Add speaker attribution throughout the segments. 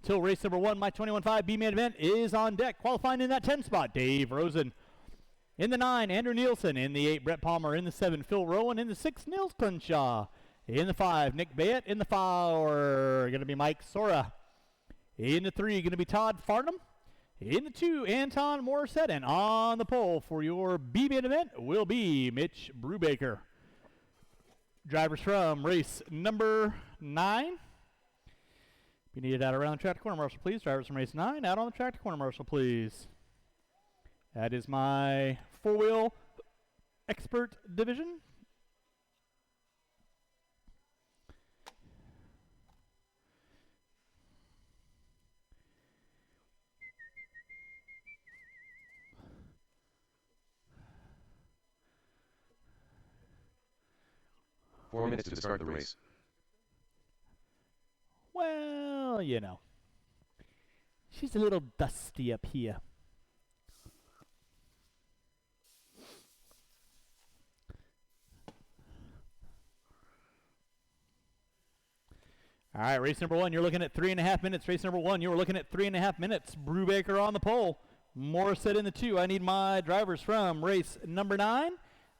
Speaker 1: till race number 1. My 21.5 B main event is on deck. Qualifying in that 10 spot, Dave Rosen. In the 9, Andrew Nielsen. In the 8, Brett Palmer. In the 7, Phil Rowan. In the 6, Nils Crenshaw. In the 5, Nick Bayett. In the 4, going to be Mike Sora. In the 3, going to be Todd Farnham. In the 2, Anton Morissette. And on the pole for your B main event will be Mitch Brubaker. Drivers from race number 9. Be needed out around the track to corner marshal, please. Drivers from race 9, out on the track to corner marshal, please. That is my 4-wheel expert division.
Speaker 2: Four minutes to start the race.
Speaker 1: Well, you know. She's a little dusty up here. All right, race number 1, you're looking at 3.5 minutes. Race number 1, you were looking at 3.5 minutes. Brubaker on the pole. Morissette in the 2. I need my drivers from race number 9.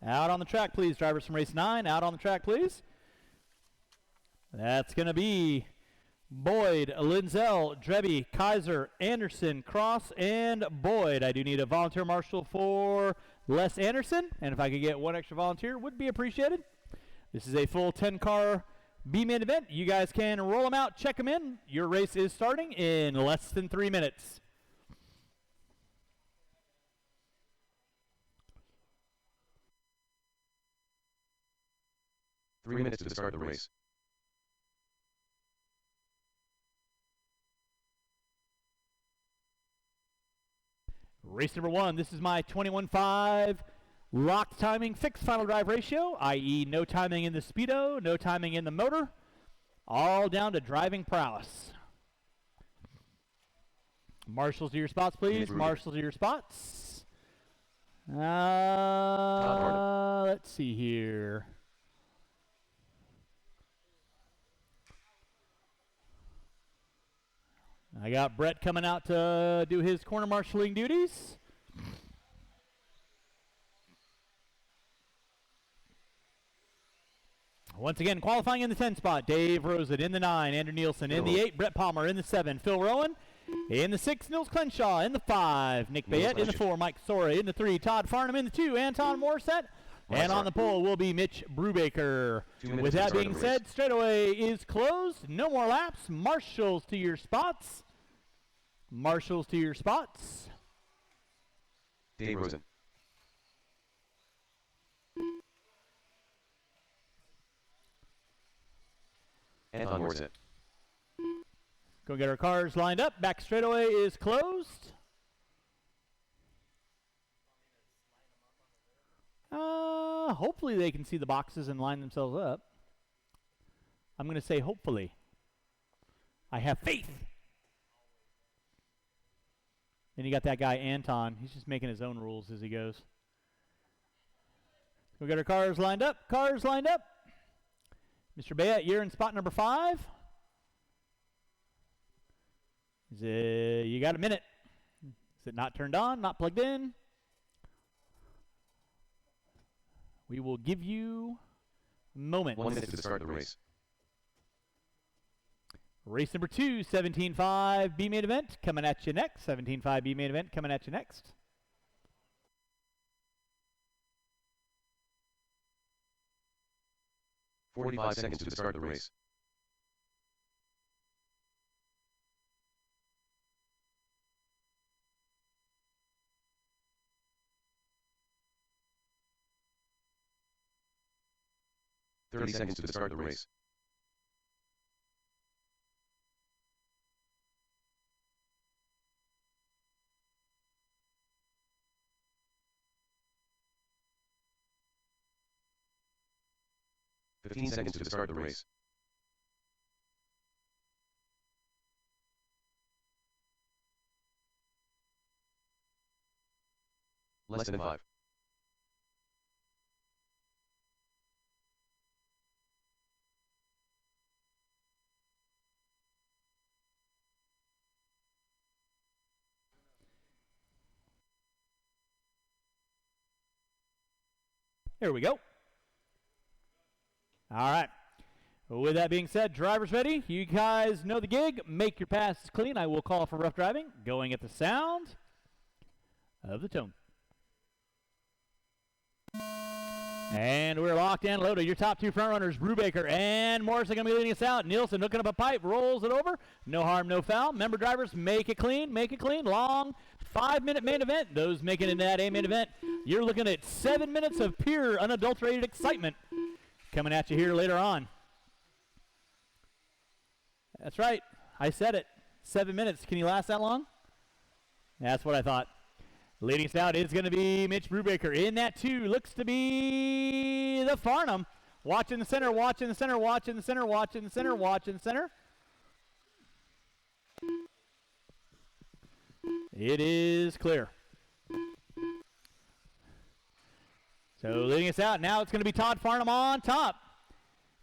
Speaker 1: Out on the track, please. Drivers from race 9, out on the track, please. That's going to be Boyd, Linzel, Drebby, Kaiser, Anderson, Cross, and Boyd. I do need a volunteer marshal for Les Anderson, and if I could get one extra volunteer, would be appreciated. This is a full 10-car B-main event. You guys can roll them out, check them in. Your race is starting in less than 3 minutes.
Speaker 2: Three minutes to start the race.
Speaker 1: Race number 1, this is my 21.5 locked timing fixed final drive ratio, i.e. no timing in the speedo, no timing in the motor, all down to driving prowess. Marshals to your spots, please. Marshals to your spots. Let's see here. I got Brett coming out to do his corner marshaling duties. Once again, qualifying in the 10 spot, Dave Rosen. In the 9, Andrew Nielsen. In the 8, Brett Palmer. In the 7, Phil Rowan. In the 6, Nils Crenshaw. In the 5, Nick Bayett. In the 4, Mike Sora. In the 3, Todd Farnham. In the 2, Anton Morissette. And on the pole will be Mitch Brubaker. With that being said, straightaway is closed. No more laps. Marshals to your spots. Marshals to your spots.
Speaker 2: Dave Rosen. Anton Morissette.
Speaker 1: Go get our cars lined up. Back straightaway is closed. Hopefully they can see the boxes and line themselves up. I'm going to say hopefully. I have faith. Then you got that guy Anton. He's just making his own rules as he goes. We'll get our cars lined up. Cars lined up. Mr. Bayett, you're in spot number 5. You got a minute. Is it not turned on? Not plugged in? We will give you a moment.
Speaker 2: 1 minute to start the race.
Speaker 1: Race number 2, 17.5 B main event coming at you next. 17.5 B main event coming at you next.
Speaker 2: "45 seconds to start the race. "30 seconds to start the race. "15 seconds to start the race. Less than 5.
Speaker 1: There we go. All right. With that being said, drivers ready. You guys know the gig. Make your passes clean. I will call for rough driving. Going at the sound of the tone. And we're locked and loaded. Your top two front runners, Brubaker and Morrison, going to be leading us out. Nielsen hooking up a pipe, rolls it over. No harm, no foul. Member drivers, make it clean, make it clean. Long 5-minute main event. Those making it into that A main event, you're looking at 7 minutes of pure, unadulterated excitement coming at you here later on. That's right. I said it. 7 minutes. Can you last that long? That's what I thought. Leading us out is going to be Mitch Brubaker. In that 2 looks to be the Farnham. Watching the center, watching the center, watching the center, watching the center, watching the center. It is clear. So leading us out, now it's going to be Todd Farnham on top.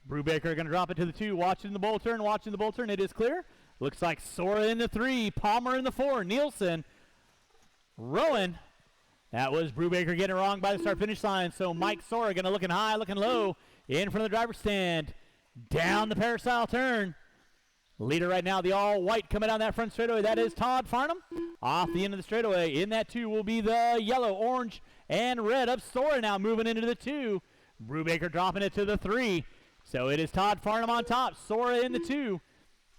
Speaker 1: Brubaker going to drop it to the 2, watching the bull turn, watching the bull turn. It is clear. Looks like Sora in the 3, Palmer in the 4, Nielsen, Rowan. That was Brubaker getting it wrong by the start-finish line. So Mike Sora going to looking high, looking low, in front of the driver's stand. Down the peristyle turn. Leader right now, the all-white coming down that front straightaway. That is Todd Farnham. Off the end of the straightaway. In that 2 will be the yellow, orange, and red of Sora now moving into the 2. Brubaker dropping it to the 3. So it is Todd Farnham on top. Sora in the 2.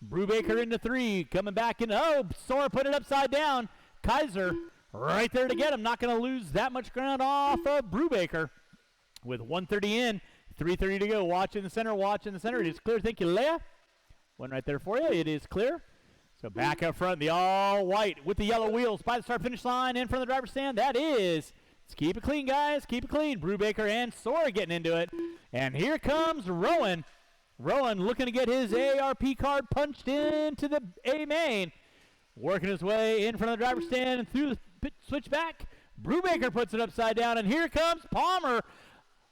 Speaker 1: Brubaker in the 3. Coming back in. Oh, Sora put it upside down. Kaiser right there to get him. Not going to lose that much ground off of Brubaker. With 1:30 in, 3:30 to go. Watching the center, watching the center. It is clear. Thank you, Leah. One right there for you. It is clear. So back up front, the all-white with the yellow wheels by the start-finish line in front of the driver's stand. That is, let's keep it clean, guys. Keep it clean. Brubaker and Sora getting into it. And here comes Rowan. Rowan looking to get his AARP card punched into the A main. Working his way in front of the driver's stand and through the switchback. Brubaker puts it upside down, and here comes Palmer.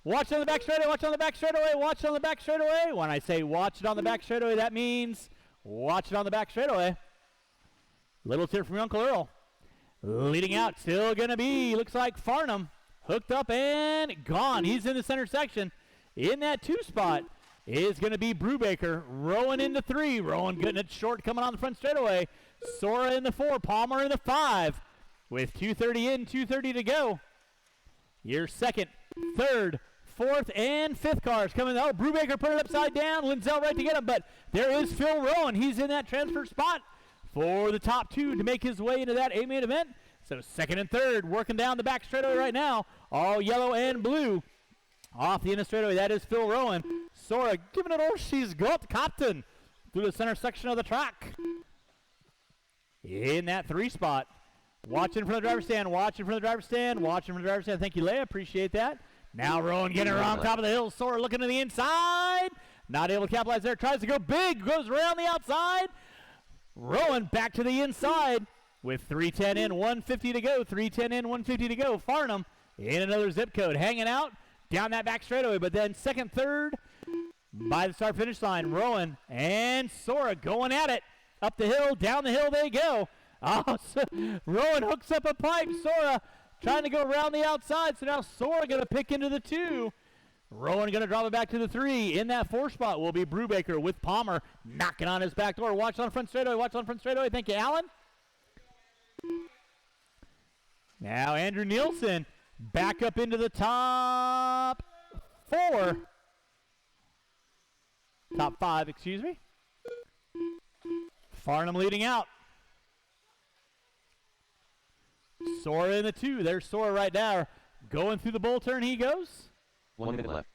Speaker 1: Watch on the back straightaway, watch on the back straightaway, watch on the back straightaway. When I say watch it on the back straightaway, that means watch it on the back straightaway. Little tip from Uncle Earl. Leading out, still going to be, looks like Farnham. Hooked up and gone. He's in the center section. In that 2 spot is going to be Brubaker. Rowan in the 3. Rowan getting it short coming on the front straightaway. Sora in the 4. Palmer in the 5. With 2:30 in, 2:30 to go. Your second, third, 4th, and 5th cars coming. Oh, Brubaker put it upside down. Lindsell right to get him, but there is Phil Rowan. He's in that transfer spot for the top 2 to make his way into that A main event. So second and third working down the back straightaway right now. All yellow and blue. Off the end of straightaway, that is Phil Rowan. Sora giving it all she's got, Captain, through the center section of the track. In that 3 spot. Watching from the driver's stand, watching from the driver's stand, watching from the driver's stand. Thank you, Leah. Appreciate that. Now Rowan getting around top of the hill. Sora looking to the inside. Not able to capitalize there. Tries to go big. Goes around the outside. Rowan back to the inside with 3:10 in, 150 to go. 3:10 in, 150 to go. Farnham in another zip code. Hanging out down that back straightaway. But then second, third by the start-finish line. Rowan and Sora going at it. Up the hill, down the hill they go. Oh, so Rowan hooks up a pipe. Sora trying to go around the outside. So now Sora going to pick into the 2. Rowan going to drop it back to the 3. In that 4 spot will be Brubaker with Palmer knocking on his back door. Watch on front straightaway. Watch on front straightaway. Thank you, Alan. Now Andrew Nielsen back up into the top 4. Top 5, excuse me. Farnham leading out. Sora in the 2. There's Sora right now. Going through the bull turn he goes.
Speaker 2: 1 minute left.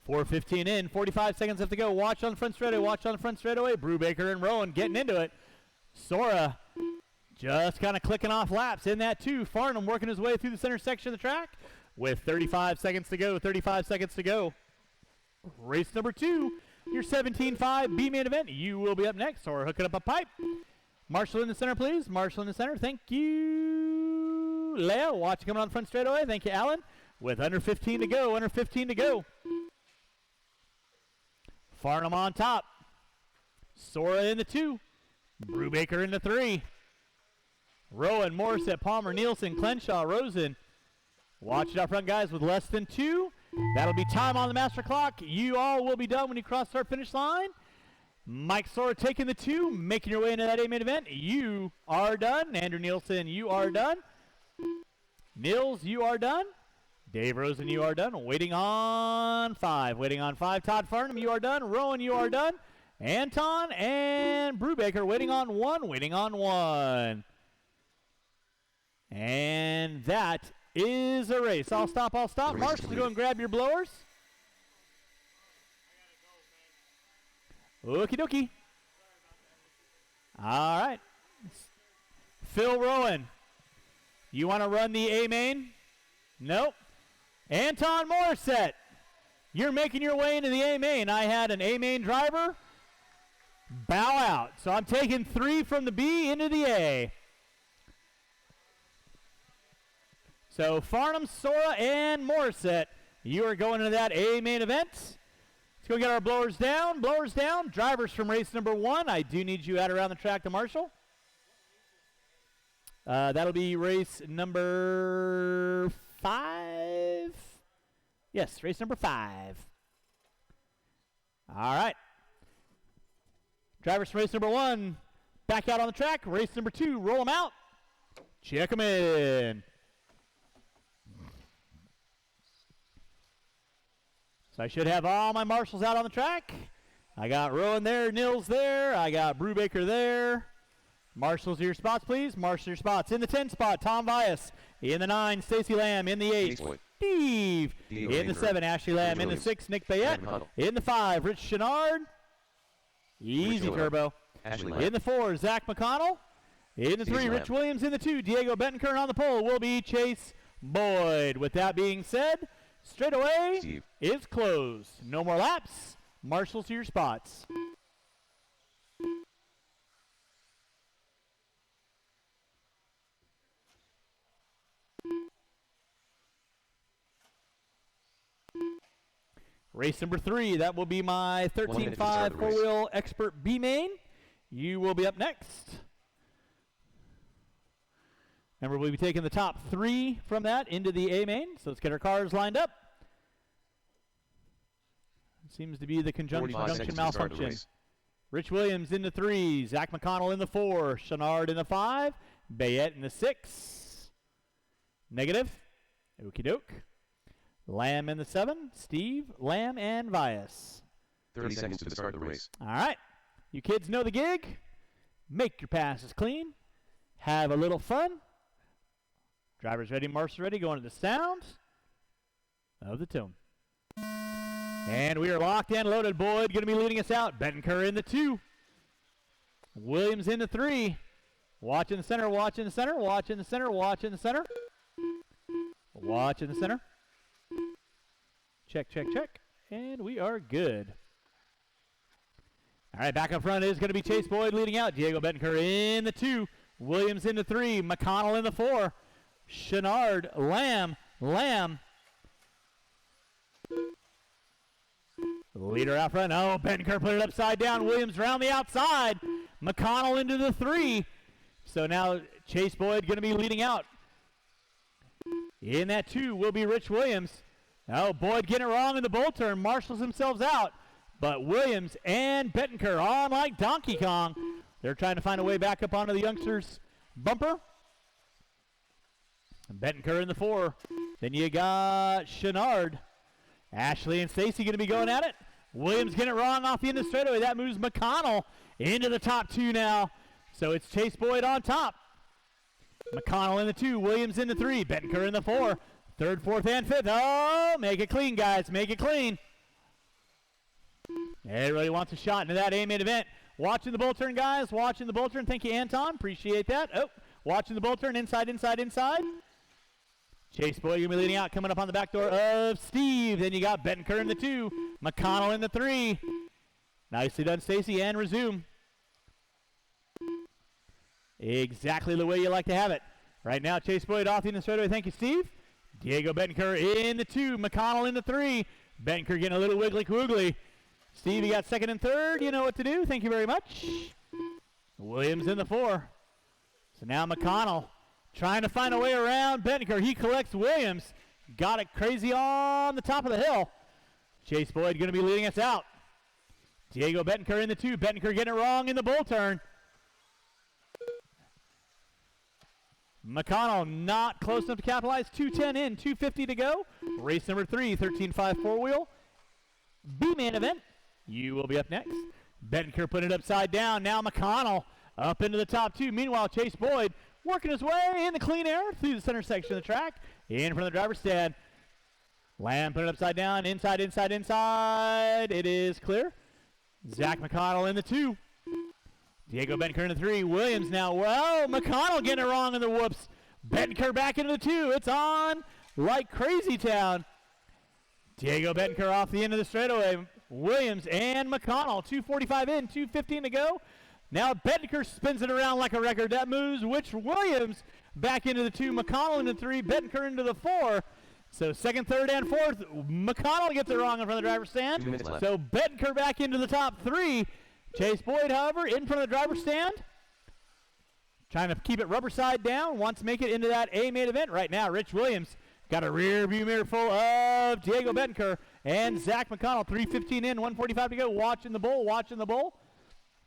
Speaker 1: .415 in, 45 seconds left to go. Watch on the front straightaway, watch on the front straightaway. Brubaker and Rowan getting into it. Sora just kind of clicking off laps in that 2. Farnham working his way through the center section of the track with 35 seconds to go. 35 seconds to go. Race number 2, your 17.5 B main event. You will be up next. Sora hooking up a pipe. Marshall in the center, please. Marshall in the center. Thank you, Leah. Watch coming on the front straightaway. Thank you, Alan. with under 15 to go, Farnham on top. Sora in the 2. Brubaker in the 3. Rowan, Morissette, Palmer, Nielsen, Clenshaw, Rosen. Watch it out front, guys, with less than 2. That'll be time on the master clock. You all will be done when you cross our finish line. Mike Sora taking the 2, making your way into that A-main event. You are done. Andrew Nielsen, you are done. Nils, you are done. Dave Rosen, you are done. Waiting on 5. Todd Farnham, you are done. Rowan, you are done. Anton and Brubaker waiting on 1. And that is a race. I'll stop. Marshall, go and grab your blowers. Okie dokie. All right. Phil Rowan, you want to run the A-main? Nope. Anton Morissette, you're making your way into the A-main. I had an A-main driver bow out. So I'm taking 3 from the B into the A. So Farnham, Sora, and Morissette, you are going into that A-main event. Let's go get our blowers down. Drivers from race number 1. I do need you out around the track to Marshall. That'll be race number 5. Yes, race number 5. All right. Drivers from race number 1, back out on the track. Race number 2, roll them out. Check them in. So I should have all my marshals out on the track. I got Rowan there, Nils there. I got Brubaker there. Marshals your spots, please. Marshals your spots. In the 10 spot, Tom Vias. In the 9, Stacy Lamb. In the 8, Steve. In the 7, Ashley Lamb. In the 6, Nick Bayette. In the 5, Rich Chenard. Easy turbo. In the 4, Zach McConnell. In the 3, Rich Williams. In the 2, Diego Bettencourt. And on the pole will be Chase Boyd. With that being said, straightaway is closed. No more laps. Marshals to your spots. Race number 3, that will be my 13.5 four-wheel expert B-main. You will be up next. Remember, we'll be taking the top 3 from that into the A-main. So let's get our cars lined up. Seems to be the conjunction malfunction. Rich Williams in the 3, Zach McConnell in the 4, Chenard in the 5, Bayette in the 6. Negative. Okie doke. Lamb in the 7, Steve, Lamb, and Vias.
Speaker 2: 30 seconds to start the race.
Speaker 1: All right. You kids know the gig. Make your passes clean. Have a little fun. Drivers ready, marshals ready, going to the sound of the tune. And we are locked and loaded. Boyd going to be leading us out. Bettencourt in the 2. Williams in the 3. Watching the center, watching the center, watching the center, watching the center. Watching the center. Check, check, check. And we are good. All right, back up front is going to be Chase Boyd leading out. Diego Bettencourt in the 2. Williams in the 3. McConnell in the 4. Chenard, Lamb. Leader out front. Oh, Bettencourt put it upside down. Williams around the outside. McConnell into the 3. So now Chase Boyd going to be leading out. In that 2 will be Rich Williams. Oh, Boyd getting it wrong in the bull turn. Marshals themselves out. But Williams and Bettencourt on like Donkey Kong. They're trying to find a way back up onto the youngsters' bumper. Bettencourt in the 4. Then you got Chenard. Ashley and Stacy going to be going at it. Williams getting it wrong off the end of the straightaway. That moves McConnell into the top 2 now. So it's Chase Boyd on top. McConnell in the 2. Williams in the 3. Bettencourt in the 4. 3rd, 4th, and 5th. Oh, make it clean, guys. Make it clean. Everybody wants a shot into that A-main event. Watching the bull turn, guys. Watching the bull turn. Thank you, Anton. Appreciate that. Oh, watching the bull turn. Inside, inside, inside. Chase Boyd going to be leading out, coming up on the back door of Steve. Then you got Bettencourt in the 2. McConnell in the 3. Nicely done, Stacy, and resume. Exactly the way you like to have it. Right now, Chase Boyd off the end of the straightaway. Thank you, Steve. Diego Bettenker in the 2, McConnell in the 3. Bettenker getting a little wiggly woogly. Steve, you got second and third. You know what to do. Thank you very much. Williams in the 4. So now McConnell trying to find a way around Bettenker. He collects Williams. Got it crazy on the top of the hill. Chase Boyd going to be leading us out. Diego Bettenker in the 2. Bettenker getting it wrong in the bull turn. McConnell not close enough to capitalize. 2:10 in, 2:50 to go. Race number 3, 13.5 four-wheel. B-man event. You will be up next. Bettenker putting it upside down. Now McConnell up into the top 2. Meanwhile, Chase Boyd working his way in the clean air through the center section of the track. In front of the driver's stand. Lamb put it upside down. Inside, inside, inside. It is clear. Zach McConnell in the 2. Diego Bettenker in the 3. Williams now. Well, McConnell getting it wrong in the whoops. Bettenker back into the 2. It's on like crazy town. Diego Bettenker off the end of the straightaway. Williams and McConnell. 2:45 in, 2:15 to go. Now Bettenker spins it around like a record. That moves Williams back into the 2. McConnell into the 3. Bettenker into the 4. So second, third, and fourth. McConnell gets it wrong in front of the driver's stand.
Speaker 2: 2 minutes left.
Speaker 1: So Bettenker back into the top 3. Chase Boyd, however, in front of the driver's stand. Trying to keep it rubber side down. Wants to make it into that A main event. Right now, Rich Williams got a rear view mirror full of Diego Bettenker and Zach McConnell. 3:15 in, 1:45 to go. Watching the bull, watching the bull.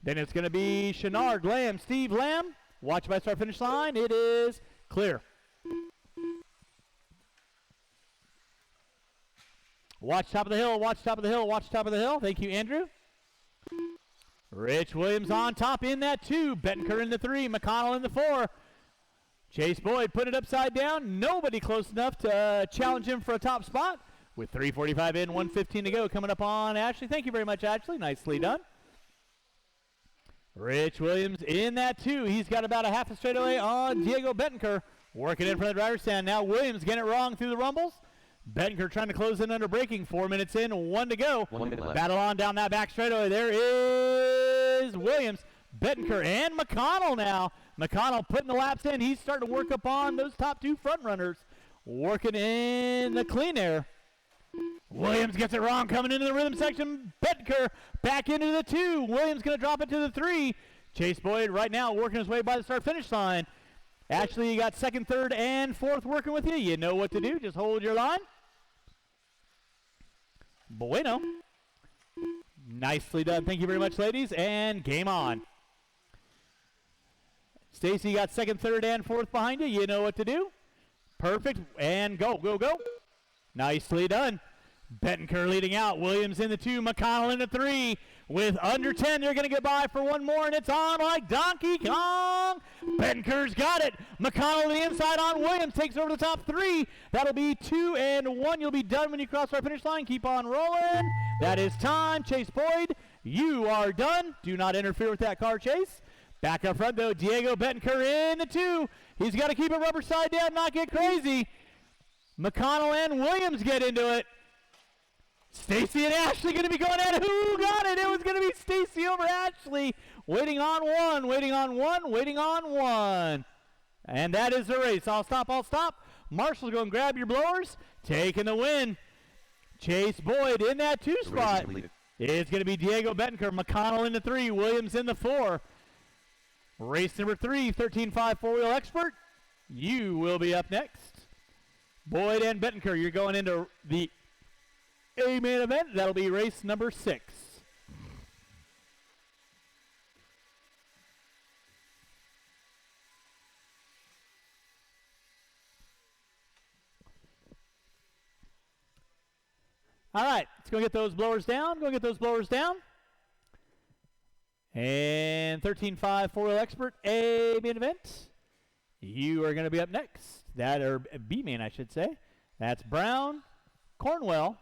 Speaker 1: Then it's going to be Chenard, Lamb, Steve Lamb. Watch by start finish line. It is clear. Watch top of the hill, watch top of the hill, watch top of the hill. Thank you, Andrew. Rich Williams on top in that 2. Bettenker in the 3. McConnell in the 4. Chase Boyd put it upside down. Nobody close enough to challenge him for a top spot. With 3:45 in, 1:15 to go. Coming up on Ashley. Thank you very much, Ashley. Nicely done. Rich Williams in that 2. He's got about a half a straightaway on Diego Bettenker. Working in for the driver's stand. Now Williams getting it wrong through the rumbles. Bettenker trying to close in under braking. 4 minutes in, 1 to go.
Speaker 2: 1 minute left.
Speaker 1: Battle on down that back straightaway. There is Williams, Bettenker, and McConnell now. McConnell putting the laps in. He's starting to work up on those top 2 front runners. Working in the clean air. Williams gets it wrong coming into the rhythm section. Bettenker back into the 2. Williams going to drop it to the 3. Chase Boyd right now working his way by the start-finish line. Actually, you got second, third, and fourth working with you. You know what to do. Just hold your line. Bueno. Nicely done. Thank you very much, ladies. And game on. Stacy got second, third, and fourth behind you. You know what to do. Perfect. And go, go, go. Nicely done. Bettenker leading out. Williams in the 2. McConnell in the 3. With under 10, they're going to get by for one more, and it's on like Donkey Kong. Bettenker's got it. McConnell to the inside on Williams. Takes over the top 3. That'll be 2 and 1. You'll be done when you cross our finish line. Keep on rolling. That is time. Chase Boyd, you are done. Do not interfere with that car, Chase. Back up front, though. Diego Bettenker in the 2. He's got to keep it rubber side down, not get crazy. McConnell and Williams get into it. Stacy and Ashley going to be going at it. Who got it? It was going to be Stacy over Ashley. Waiting on 1, waiting on 1, waiting on 1. And that is the race. I'll stop, I'll stop. Marshall's going to grab your blowers. Taking the win. Chase Boyd in that 2 spot. It's going to be Diego Bettenker. McConnell in the 3. Williams in the 4. Race number 3, 13.5 four-wheel expert. You will be up next. Boyd and Bettenker, you're going into the A main event. That'll be race number 6. All right, let's go get those blowers down. Go get those blowers down. And 13.5 four-wheel expert A main event. You are going to be up next. That, or B main, I should say. That's Brown, Cornwell,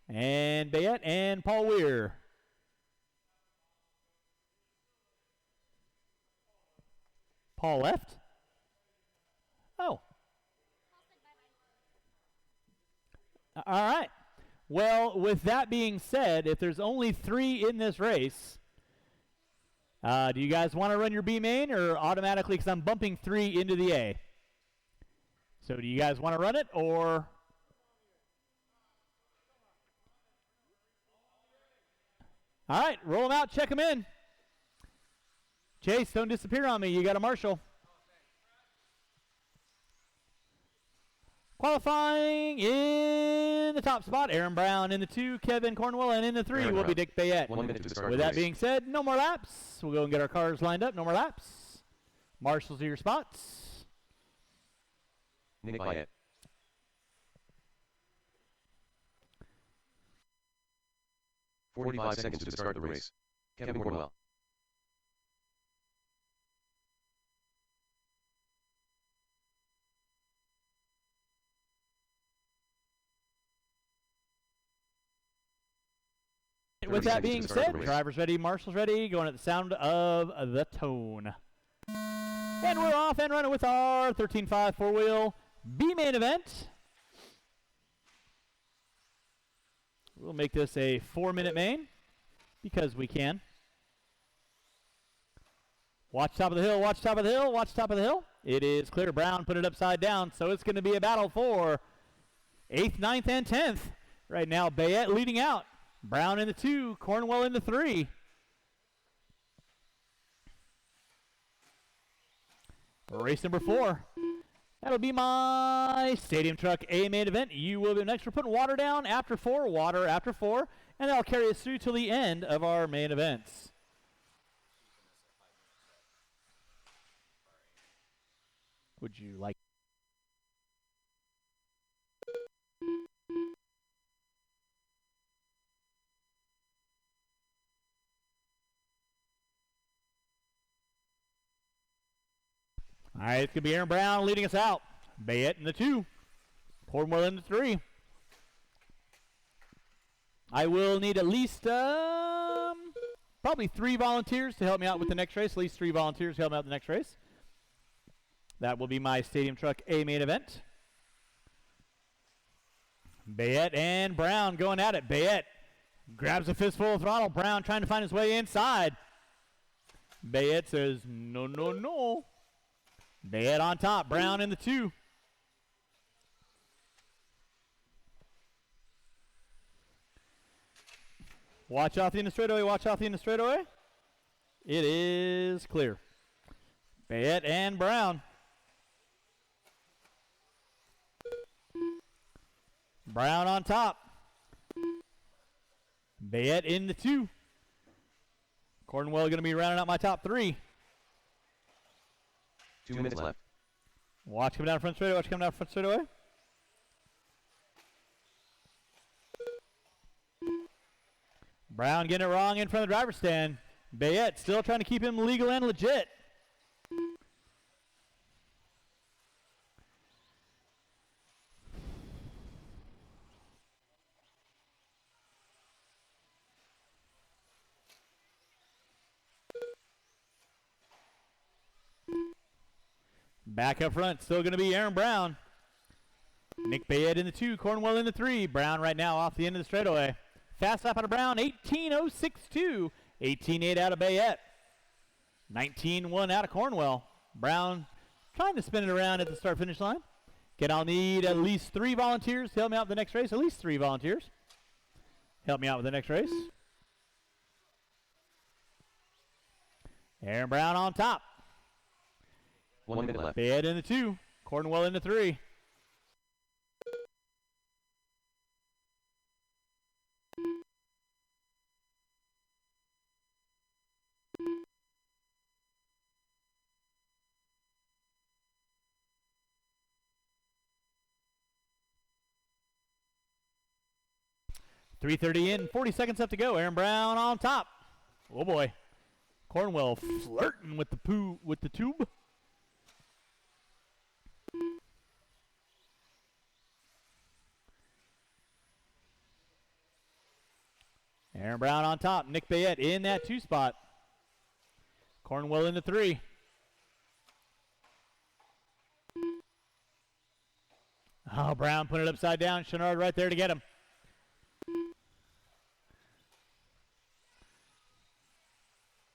Speaker 1: and Bayette, and Paul Weir. Paul left? Oh. All right. Well, with that being said, if there's only 3 in this race, do you guys want to run your B main or automatically, because I'm bumping 3 into the A? So do you guys want to run it or? All right, roll them out, check them in. Chase, don't disappear on me. You got a marshal. Qualifying in the top spot, Aaron Brown. In the 2, Kevin Cornwell. And in the 3 will be Nick Bayette.
Speaker 2: 1 minute to start
Speaker 1: With
Speaker 2: the
Speaker 1: that
Speaker 2: race.
Speaker 1: being said, no more laps. We'll go and get our cars lined up. No more laps. Marshals to your spots.
Speaker 2: Nick Bayette. "45 seconds to start the race. Kevin Cornwell.
Speaker 1: With
Speaker 2: 30
Speaker 1: that
Speaker 2: seconds
Speaker 1: being
Speaker 2: to start
Speaker 1: said,
Speaker 2: the race.
Speaker 1: drivers ready, marshals ready, going at the sound of the tone. And we're off and running with our 13.5 four-wheel B main event. We'll make this a 4-minute main because we can. Watch top of the hill, watch top of the hill, watch top of the hill. It is clear. Brown put it upside down, so it's going to be a battle for 8th, 9th, and 10th. Right now, Bayette leading out. Brown in the 2, Cornwell in the 3. Race number 4. That'll be my Stadium Truck A main event. You will be next. We're putting water down after 4, water after 4, and that'll carry us through till the end of our main events. Would you like? All right, it's going to be Aaron Brown leading us out. Bayette in the 2. Cornwell in the 3. I will need at least probably 3 volunteers to help me out with the next race. At least 3 volunteers to help me out with the next race. That will be my Stadium Truck A main event. Bayette and Brown going at it. Bayette grabs a fistful of throttle. Brown trying to find his way inside. Bayette says, no, no, no. Bayette on top. Brown in the 2. Watch out the end of straightaway. Watch out the end of straightaway. It is clear. Bayette and Brown. Brown on top. Bayette in the 2. Cornwell going to be rounding out my top 3.
Speaker 2: 2 minutes left.
Speaker 1: Watch coming down front straightaway. Watch coming down front straightaway. Brown getting it wrong in front of the driver's stand. Bayette still trying to keep him legal and legit. Back up front, still going to be Aaron Brown. Nick Bayette in the 2, Cornwell in the 3. Brown right now off the end of the straightaway. Fast lap out of Brown, 18.062. 18.8 out of Bayette. 19.1 out of Cornwell. Brown trying to spin it around at the start-finish line. I'll need at least 3 volunteers to help me out with the next race. At least 3 volunteers. Help me out with the next race. Aaron Brown on top.
Speaker 2: 1 minute left.
Speaker 1: Bayette in the 2. Cornwell in the 3. .330 in, 40 seconds left to go. Aaron Brown on top. Oh boy. Cornwell flirting with the tube. Aaron Brown on top. Nick Bayette in that 2 spot. Cornwell in the 3. Oh, Brown put it upside down. Chenard right there to get him.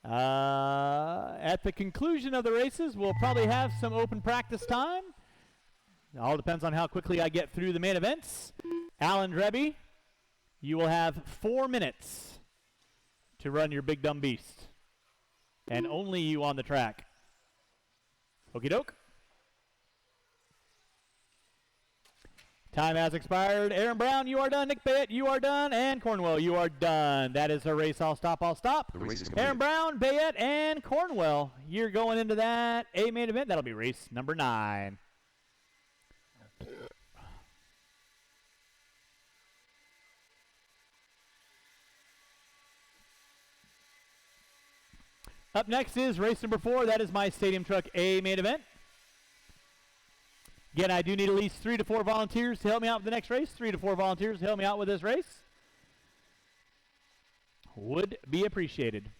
Speaker 1: At the conclusion of the races, we'll probably have some open practice time. All depends on how quickly I get through the main events. Alan Dreby, you will have 4 minutes to run your big dumb beast. And only you on the track. Okie doke. Time has expired. Aaron Brown, you are done. Nick Bayett, you are done. And Cornwell, you are done. That is a race. I'll stop.
Speaker 2: The race is completed.
Speaker 1: Aaron Brown, Bayett, and Cornwell. You're going into that A main event. That'll be race number 9. Up next is race number 4. That is my Stadium Truck A main event. Again, I do need at least 3 to 4 volunteers to help me out with the next race. 3 to 4 volunteers to help me out with this race. Would be appreciated.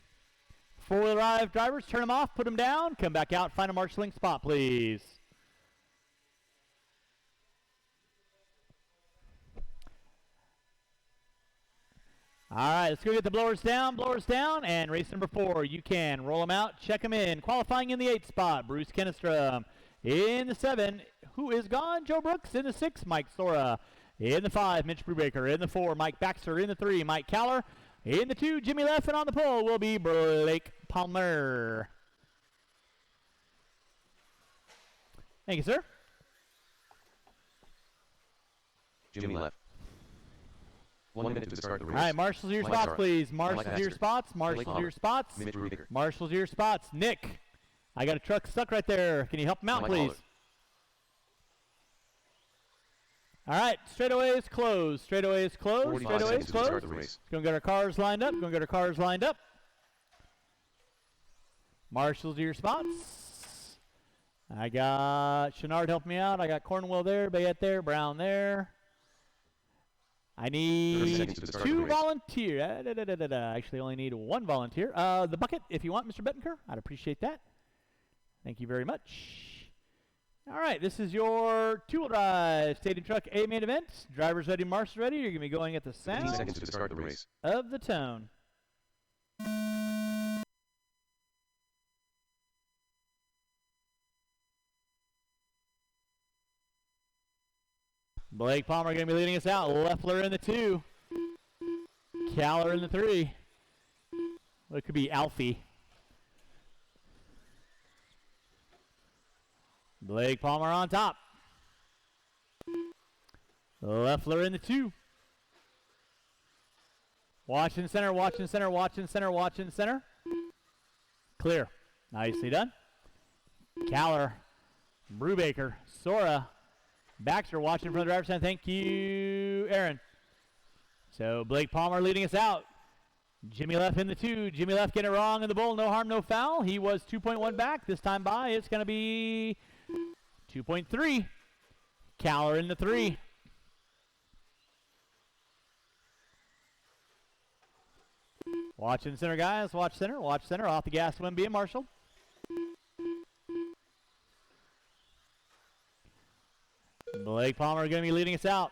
Speaker 1: 4-wheel drive drivers, turn them off, put them down, come back out, find a marshalling spot, please. All right, let's go get the blowers down, and race number 4. You can roll them out, check them in. Qualifying in the 8 spot, Bruce Kennestrom. In the 7, who is gone? Joe Brooks. In the 6, Mike Sora. In the 5, Mitch Brubaker. In the 4, Mike Baxter. In the 3, Mike Caller. In the 2, Jimmy Leff. And on the pole will be Blake Palmer. Thank you, sir.
Speaker 2: Jimmy Leff. 1 minute to start the race.
Speaker 1: All right, marshals your spots, please. Marshals your spots. Marshals your spots.
Speaker 2: Mitch Brubaker.
Speaker 1: Marshals your spots. Nick, I got a truck stuck right there. Can you help him out, please? All right, straightaway is closed. Straightaway is closed. Straightaway is closed. Going to get our cars lined up. Marshals your spots. I got Chenard helping me out. I got Cornwell there, Bayett there, Brown there. I need 2 volunteers. I actually only need 1 volunteer. The bucket, if you want, Mr. Bettenker. I'd appreciate that. Thank you very much. All right, this is your 2-wheel drive Stadium Truck A main event. Drivers ready, marshals ready. You're going to be going at the sound
Speaker 2: 15 seconds to start the race.
Speaker 1: of the tone. Blake Palmer going to be leading us out. Leffler in the 2. Caller in the 3. Well, it could be Alfie. Blake Palmer on top. Leffler in the 2. Watching center. Clear. Nicely done. Caller. Brubaker. Sora. Baxter watching from the driver's side. Thank you, Aaron. So Blake Palmer leading us out. Jimmy Leff in the 2. Jimmy Leff getting it wrong in the bull. No harm, no foul. He was 2.1 back. This time by, it's going to be 2.3. Caller in the 3. Watching center, guys. Watch center. Off the gas when being marshaled. Blake Palmer going to be leading us out.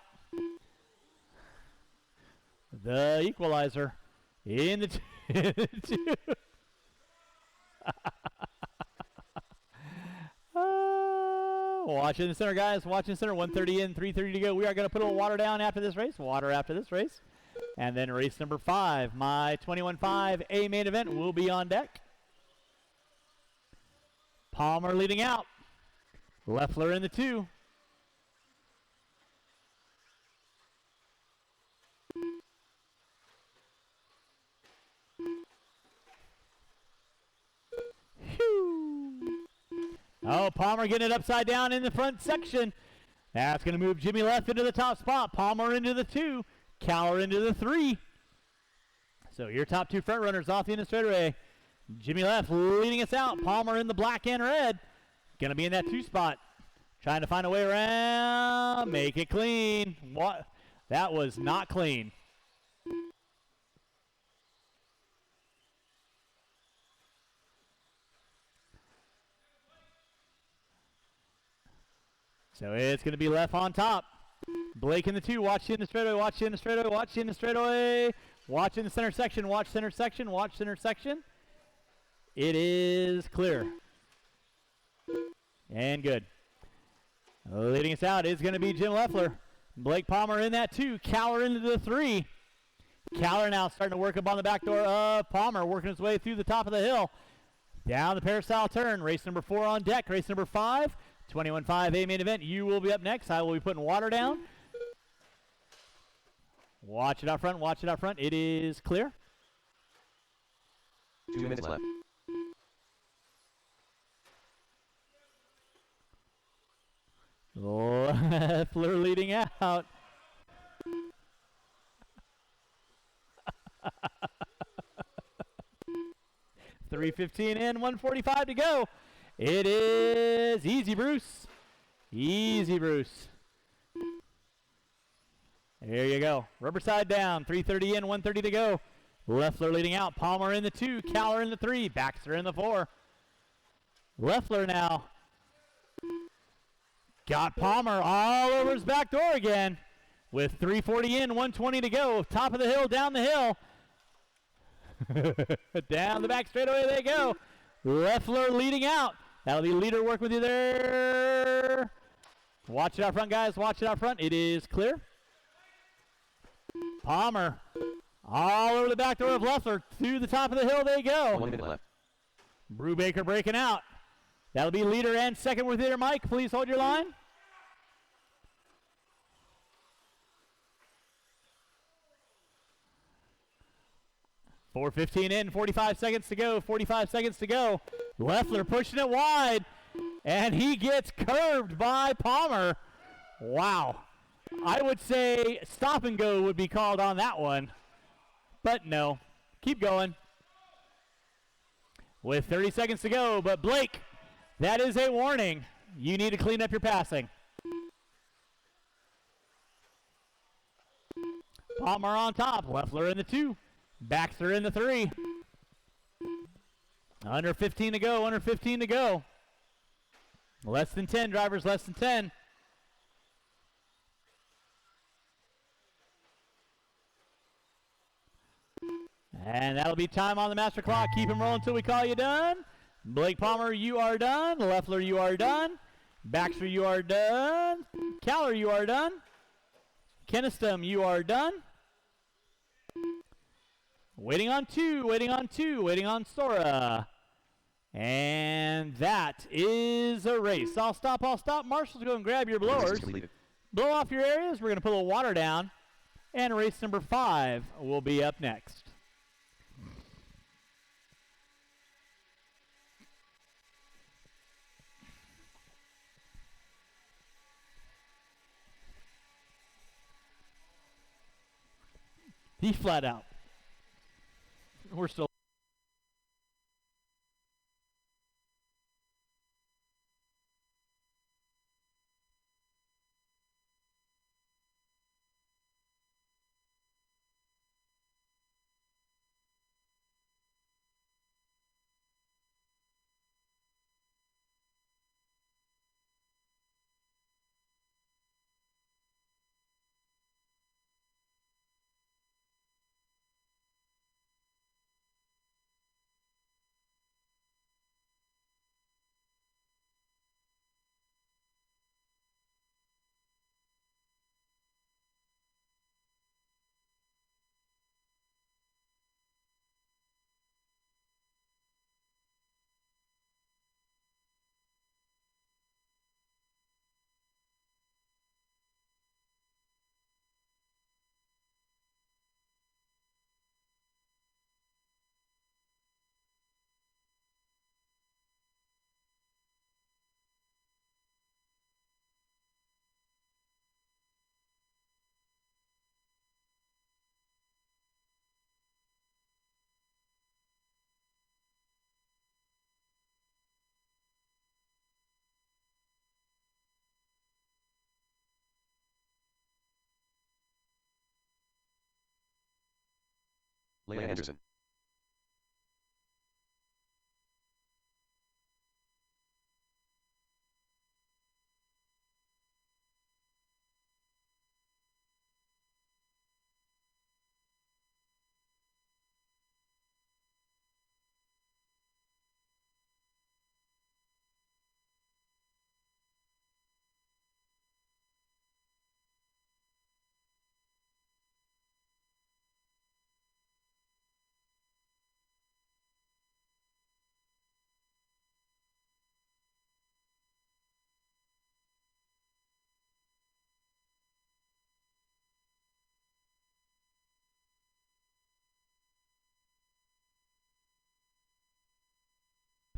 Speaker 1: The equalizer in the 2. Watching the center, guys. Watching center. 1:30 in, 3:30 to go. We are going to put a little water down after this race. Water after this race. And then race number 5, my 21.5 A main event will be on deck. Palmer leading out. Leffler in the 2. Oh, Palmer getting it upside down in the front section. That's going to move Jimmy Leff into the top spot. Palmer into the 2. Caller into the 3. So your top 2 front runners off the end of straightaway. Jimmy Leff leading us out. Palmer in the black and red. Going to be in that 2 spot. Trying to find a way around. Make it clean. What? That was not clean. So it's going to be Leff on top. Blake in the 2. Watch in the straightaway. Watch in the straightaway. Watch in the straightaway. Watch in the center section. Watch center section. Watch center section. It is clear. And good. Leading us out is going to be Jim Leffler. Blake Palmer in that 2. Caller into the 3. Caller now starting to work up on the back door of Palmer, working his way through the top of the hill. Down the peristyle turn. Race number 4 on deck. Race number 5. 21.5 A main event. You will be up next. I will be putting water down. Watch it out front. Watch it out front. It is clear.
Speaker 2: 2 minutes left.
Speaker 1: Leffler leading out. .315 in, 1:45 to go. It is Easy Bruce. Easy Bruce. There you go. Rubber side down. 3:30 in, 1:30 to go. Leffler leading out. Palmer in the 2. Caller in the 3. Baxter in the 4. Leffler now. Got Palmer all over his back door again. With 3:40 in, 1:20 to go. Top of the hill, down the hill. Down the back straightaway they go. Leffler leading out. That'll be leader work with you there. Watch it out front, guys. Watch it out front. It is clear. Palmer all over the back door of Leffler. To the top of the hill they go.
Speaker 2: 1 minute left.
Speaker 1: Brubaker breaking out. That'll be leader and second with leader Mike. Please hold your line. .415 in, 45 seconds to go. 45 seconds to go. Leffler pushing it wide, and he gets curved by Palmer. Wow. I would say stop and go would be called on that one, but no. Keep going. With 30 seconds to go, but Blake, that is a warning. You need to clean up your passing. Palmer on top. Leffler in the 2. Baxter in the 3. Under 15 to go. Under 15 to go. Less than 10, drivers. Less than 10. And that'll be time on the master clock. Keep him rolling until we call you done. Blake Palmer, you are done. Leffler, you are done. Baxter, you are done. Caller, you are done. Kenniston, you are done. Waiting on 2, waiting on 2, waiting on Sora. And that is a race. I'll stop. Marshall's go and grab your blowers. Blow off your areas. We're going to put a little water down. And race number 5 will be up next. He's flat out. We're still.
Speaker 2: Leia Anderson.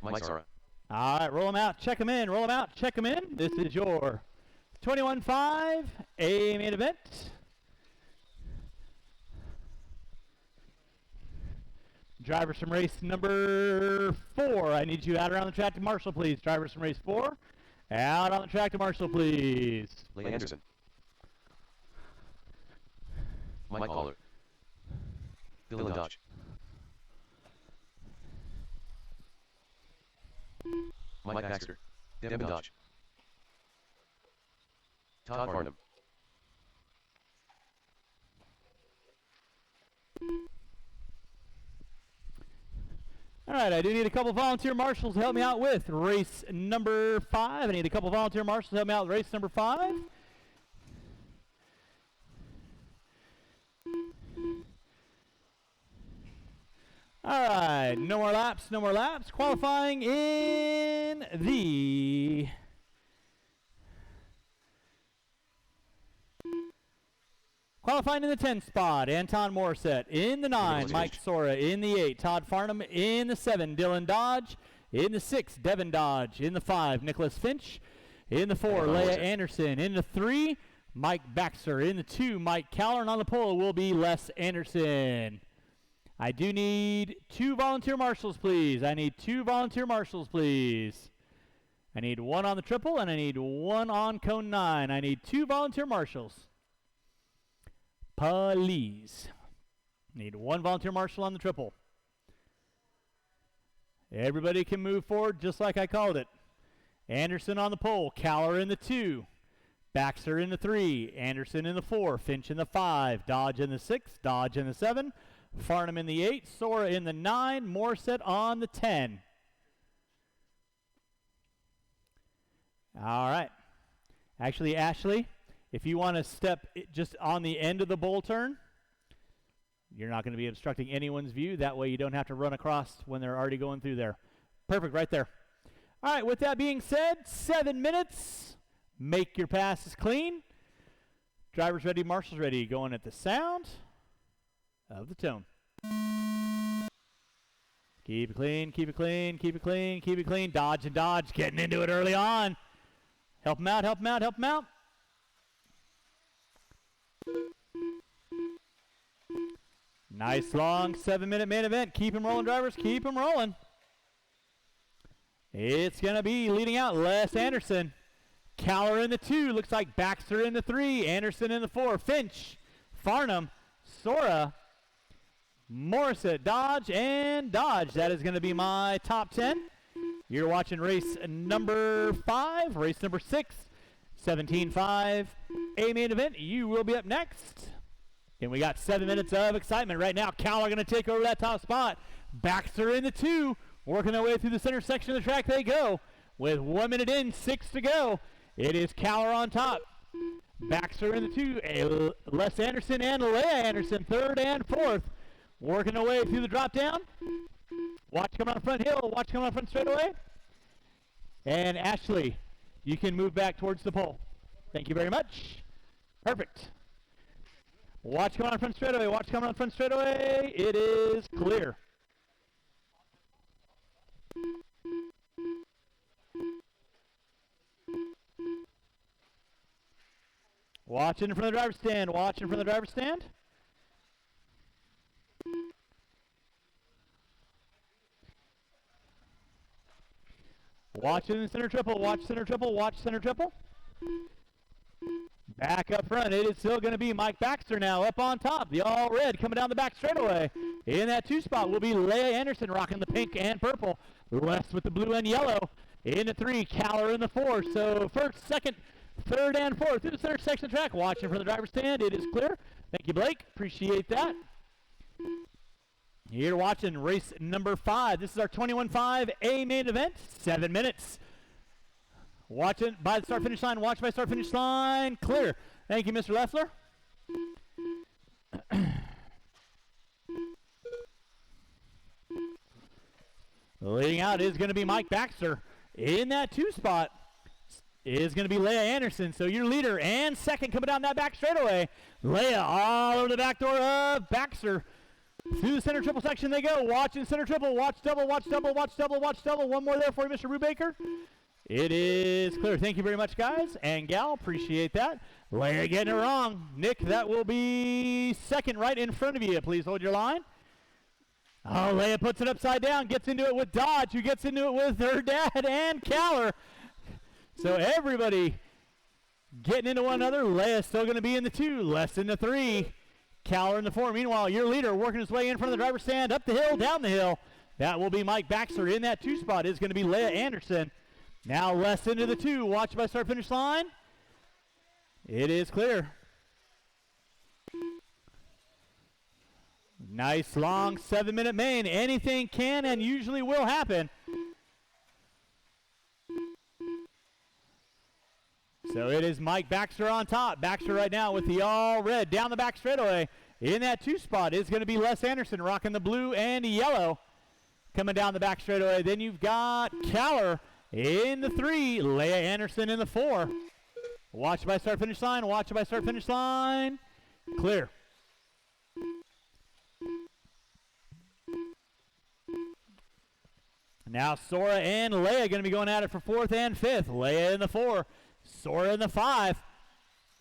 Speaker 2: Mike Sora.
Speaker 1: All right, roll them out, check them in, roll them out, check them in. This is your 21-5 A main event. Drivers from race number 4. I need you out around the track to Marshall, please. Drivers from race 4. Out on the track to Marshall, please.
Speaker 2: Leigh Anderson. Mike Pollard. Dylan Dodge. Mike Baxter. Devin Dodge. Todd Farnham.
Speaker 1: All right, I do need a couple volunteer marshals to help me out with race number 5. I need a couple volunteer marshals to help me out with race number 5. All right, no more laps, no more laps. Qualifying in the Qualifying in the 10 spot, Anton Morissette. In the 9, Mike Sora. In the 8, Todd Farnham. In the 7, Dylan Dodge. In the 6, Devin Dodge. In the 5, Nicholas Finch. In the 4, Leia Anderson. In the 3, Mike Baxter. In the 2, Mike Caller. And on the pole will be Les Anderson. I do need 2 volunteer marshals, please. I need 2 volunteer marshals, please. I need 1 on the triple, and I need 1 on cone 9. I need 2 volunteer marshals. Please. Need 1 volunteer marshal on the triple. Everybody can move forward just like I called it. Anderson on the pole. Caller in the 2. Baxter in the 3. Anderson in the 4. Finch in the 5. Dodge in the 6. Dodge in the 7. Farnham in the 8. Sora in the 9. Morissette on the 10. All right. Actually, Ashley, if you want to step just on the end of the bull turn, you're not going to be obstructing anyone's view. That way you don't have to run across when they're already going through there. Perfect, right there. All right, with that being said, 7 minutes. Make your passes clean. Drivers ready, marshals ready. Going at the sound of the tone. Keep it clean, keep it clean, keep it clean, keep it clean. Dodge and dodge, getting into it early on. Help them out, help them out, help them out. Nice long 7-minute main event. Keep them rolling, drivers. Keep them rolling. It's going to be leading out Les Anderson. Caller in the 2. Looks like Baxter in the 3. Anderson in the 4. Finch, Farnham, Sora, Morissette, Dodge, and Dodge. That is going to be my top 10. You're watching race number 5, race number 6, 17-5, A main event. You will be up next. And we got 7 minutes of excitement right now. Caller going to take over that top spot. Baxter in the 2, working their way through the center section of the track they go. With 1 minute in, 6 to go. It is Caller on top. Baxter in the 2, Les Anderson and Leia Anderson, 3rd and 4th. Working their way through the drop down. Watch coming on front hill. Watch coming on front straightaway. And Ashley, you can move back towards the pole. Thank you very much. Perfect. Watch coming on front straightaway. Watch coming on front straightaway. It is clear. Watch in front of the driver's stand. Watch in front of the driver's stand. Watch in the center triple. Watch center triple. Watch center triple. Back up front. It is still going to be Mike Baxter now up on top. The all red coming down the back straightaway. In that 2 spot will be Leia Anderson rocking the pink and purple. Les with the blue and yellow. In the 3, Caller in the 4. So 1st, 2nd, 3rd, and 4th through the center section of the track. Watching for the driver's stand. It is clear. Thank you, Blake. Appreciate that. You're watching race number 5. This is our 21-5 A main event. 7 minutes. Watching by the start-finish line. Watch by start-finish line. Clear. Thank you, Mr. Leffler. Leading out is going to be Mike Baxter. In that 2 spot is going to be Leia Anderson. So your leader and 2nd coming down that back straightaway. Leia all over the back door of Baxter. Through the center triple section they go. Watch in center triple. Watch double, watch double, watch double, watch double. One more there for you, Mr. Brubaker. It is clear. Thank you very much, guys and gal. Appreciate that. Leia getting it wrong. Nick, that will be second right in front of you. Please hold your line. Oh, Leia puts it upside down. Gets into it with Dodge, who gets into it with her dad and Caller. So everybody getting into one another. Leia still going to be in the 2. Less in the 3. Caller in the 4. Meanwhile, your leader working his way in front of the driver's stand. Up the hill, down the hill. That will be Mike Baxter. In that 2 spot is going to be Leia Anderson. Now less into the 2. Watch by start finish line. It is clear. Nice long 7-minute main. Anything can and usually will happen. So it is Mike Baxter on top. Baxter right now with the all red down the back straightaway. In that 2 spot is going to be Les Anderson rocking the blue and yellow. Coming down the back straightaway. Then you've got Caller in the 3. Leia Anderson in the 4. Watch by start finish line. Watch by start finish line. Clear. Now Sora and Leia going to be going at it for 4th and 5th. Leia in the 4. Sora in the 5.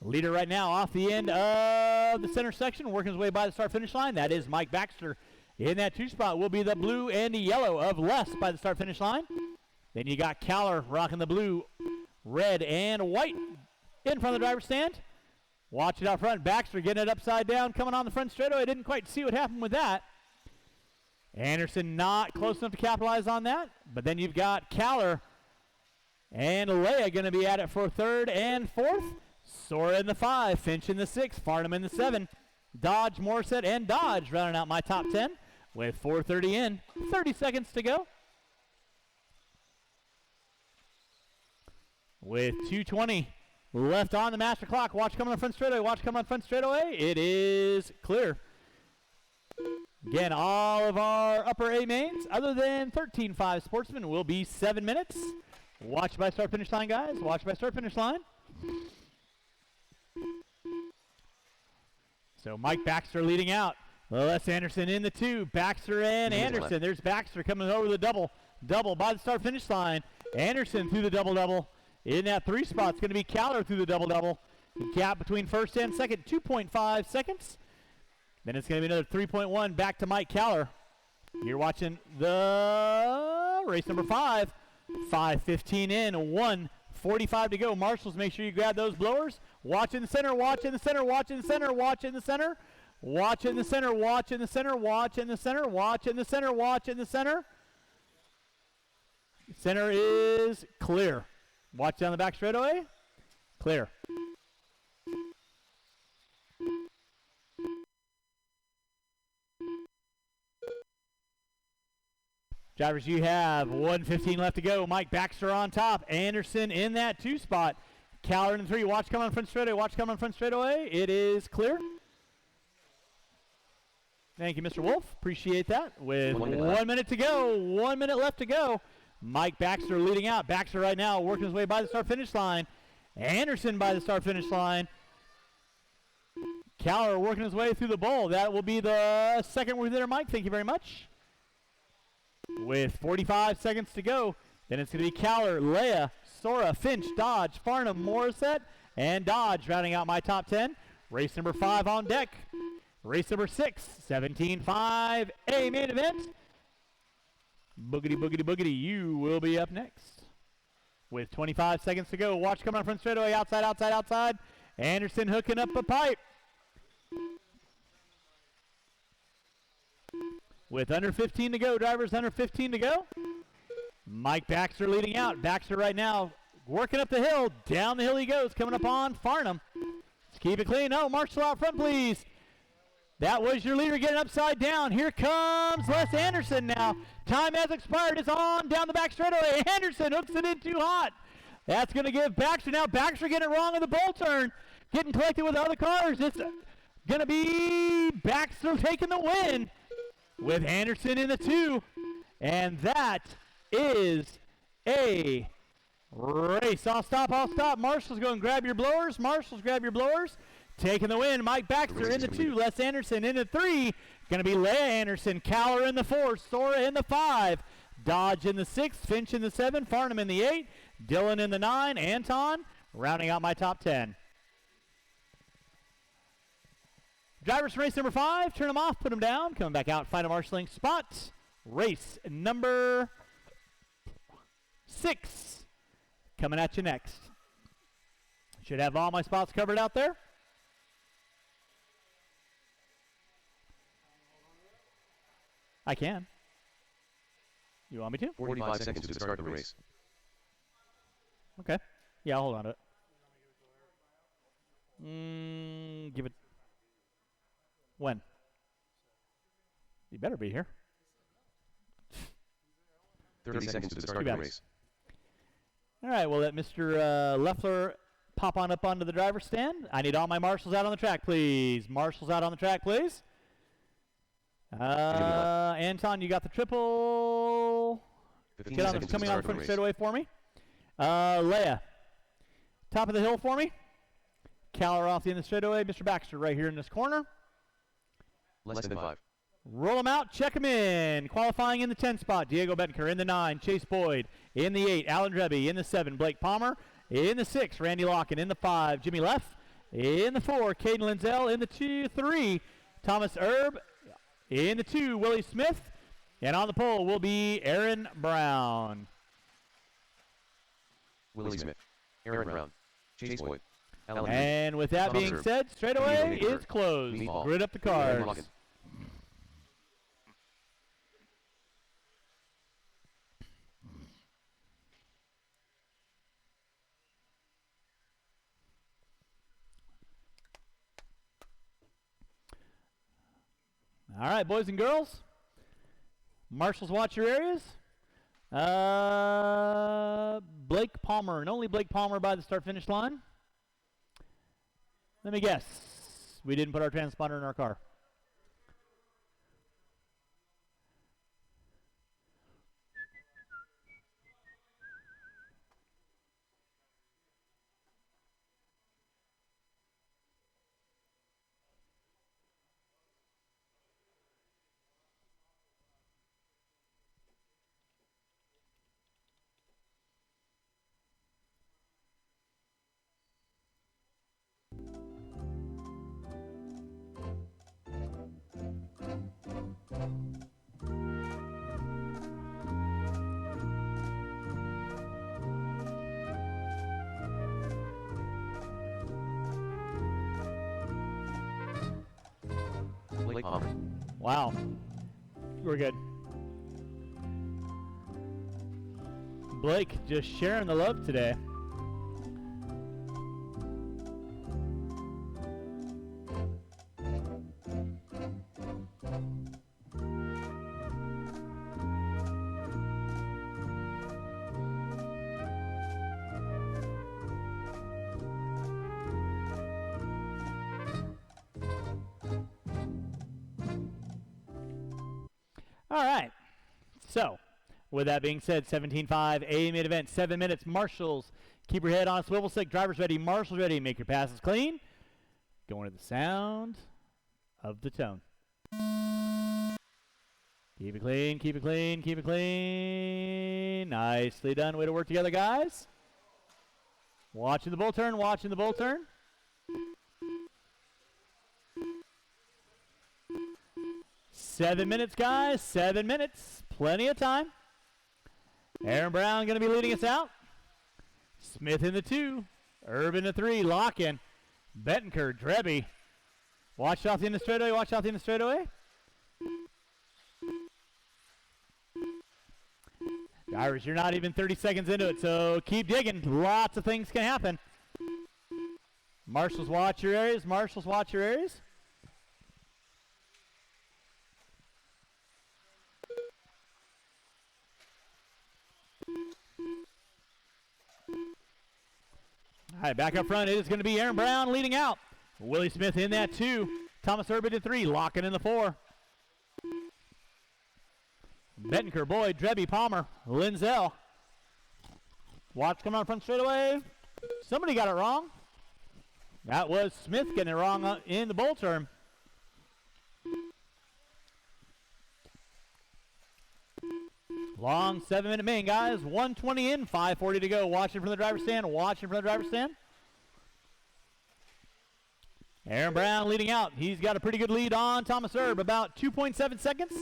Speaker 1: Leader right now off the end of the center section, working his way by the start finish line. That is Mike Baxter. In that 2 spot will be the blue and the yellow of Les by the start finish line. Then you got Caller rocking the blue, red, and white in front of the driver's stand. Watch it out front. Baxter getting it upside down, coming on the front straightaway. Didn't quite see what happened with that. Anderson not close enough to capitalize on that. But then you've got Caller and Leia going to be at it for 3rd and 4th. Sora in the 5, Finch in the 6, Farnham in the 7, Dodge, Morissette, and Dodge rounding out my top 10 with 4:30 in, 30 seconds to go. With 2:20 left on the master clock. Watch come on front straightaway. Watch come on front straightaway. It is clear. Again, all of our upper A mains, other than 13.5 Sportsman, will be 7 minutes. Watch by start finish line, guys. Watch by start finish line. So Mike Baxter leading out. Les Anderson in the 2. Baxter and Anderson. There's Baxter coming over the double. Double by the start finish line. Anderson through the double-double. In that 3 spot, it's going to be Caller through the double-double. The gap between first and second, 2.5 seconds. Then it's going to be another 3.1 back to Mike Caller. You're watching the race number 5. 5:15 in, 1:45 to go. Marshals, make sure you grab those blowers. Watch in the center, watch in the center, watch in the center, watch in the center. Watch in the center, watch in the center, watch in the center, watch in the center, watch in the center. Center is clear. Watch down the back straightaway. Clear. Drivers, you have 1:15 left to go. Mike Baxter on top. Anderson in that 2 spot. Caller in the 3. Watch come on front straightaway. Watch come on front straightaway. It is clear. Thank you, Mr. Wolf. Appreciate that. With 1 minute to go. 1 minute left to go. Mike Baxter leading out. Baxter right now working his way by the start-finish line. Anderson by the start-finish line. Caller working his way through the bowl. That will be the second word there, Mike. Thank you very much. With 45 seconds to go, then it's going to be Caller, Leia, Sora, Finch, Dodge, Farnham, Morissette, and Dodge rounding out my top 10. Race number 5 on deck. Race number 6, 17.5 A main event. Boogity, boogity, boogity, you will be up next. With 25 seconds to go, watch coming on front straightaway, outside, outside, outside. Anderson hooking up a pipe. With under 15 to go, drivers, under 15 to go. Mike Baxter leading out. Baxter right now working up the hill. Down the hill he goes, coming up on Farnham. Let's keep it clean. Oh, Marshall out front, please. That was your leader getting upside down. Here comes Les Anderson now. Time has expired. It's on down the back straightaway. Anderson hooks it in too hot. That's going to give Baxter. Now Baxter getting it wrong on the bowl turn. Getting collected with the other cars. It's going to be Baxter taking the win with Anderson in the 2. And that is a race. I'll stop. Marshals, go and grab your blowers. Marshals, grab your blowers. taking the win. Mike Baxter in the 2. Les Anderson in the 3. Going to be Leia Anderson. Cowler in the 4. Sora in the 5. Dodge in the 6. Finch in the 7. Farnham in the 8. Dylan in the 9. Anton rounding out my top 10. Drivers from race number 5. Turn them off. Put them down. Coming back out. Find a marshalling spot. Race number 6. Coming at you next. Should have all my spots covered out there. I can. You want me to?
Speaker 2: 45 seconds to start the race.
Speaker 1: Okay. Yeah, I'll hold on to it. Give it. When? You better be here.
Speaker 2: 30 seconds to start the race.
Speaker 1: All right, we'll let Mr. Leffler pop on up onto the driver's stand. I need all my marshals out on the track, please. Marshals out on the track, please. Anton, you got the triple. Get on the, coming on the front straightaway for me. Leia, top of the hill for me. Cowler off the end of the straightaway. Mr. Baxter right here in this corner.
Speaker 2: Less than 5.
Speaker 1: Roll them out, check them in. Qualifying in the 10 spot, Diego Bettenker. In the 9, Chase Boyd. In the 8, Alan Dreby. In the 7, Blake Palmer. In the 6, Randy Locken. In the 5, Jimmy Leff. In the 4, Caden Lindsell. In the 3, Thomas Erb. In the 2, Willie Smith. And on the pole will be Aaron Brown.
Speaker 2: Willie Smith, Aaron Brown, Chase Boyd.
Speaker 1: And with that being said, straightaway is closed. Grid up the cars. All right, boys and girls. Marshals, watch your areas. Blake Palmer, and only Blake Palmer by the start-finish line. Let me guess. We didn't put our transponder in our car.
Speaker 2: Blake Palmer.
Speaker 1: Wow. We're good. Blake just sharing the love today. All right. So, with that being said, 17.5, A main event, 7 minutes. Marshals, keep your head on a swivel stick. Drivers ready, marshals ready. Make your passes clean. Going to the sound of the tone. Keep it clean, keep it clean, keep it clean. Nicely done. Way to work together, guys. Watching the bull turn, watching the bull turn. Seven minutes, guys. 7 minutes. Plenty of time. Aaron Brown going to be leading us out. Smith in the 2. Erb in the 3. Lock-in. Bettenker, Dreby. Watch off the end of the straightaway. Watch off the end of the straightaway. Drivers, you're not even 30 seconds into it, so keep digging. Lots of things can happen. Marshals, watch your areas. Marshals, watch your areas. All right, back up front, it is going to be Aaron Brown leading out. Willie Smith in that 2. Thomas Urban in 3, Locken in the 4. Bettenker, Boyd, Dreby, Palmer, Lindsell. Watch coming on front straightaway. Somebody got it wrong. That was Smith getting it wrong in the bull turn. Long 7-minute main, guys. 1:20 in, 5:40 to go. Watching from the driver's stand, watching from the driver's stand. Aaron Brown leading out. He's got a pretty good lead on Thomas Erb, about 2.7 seconds.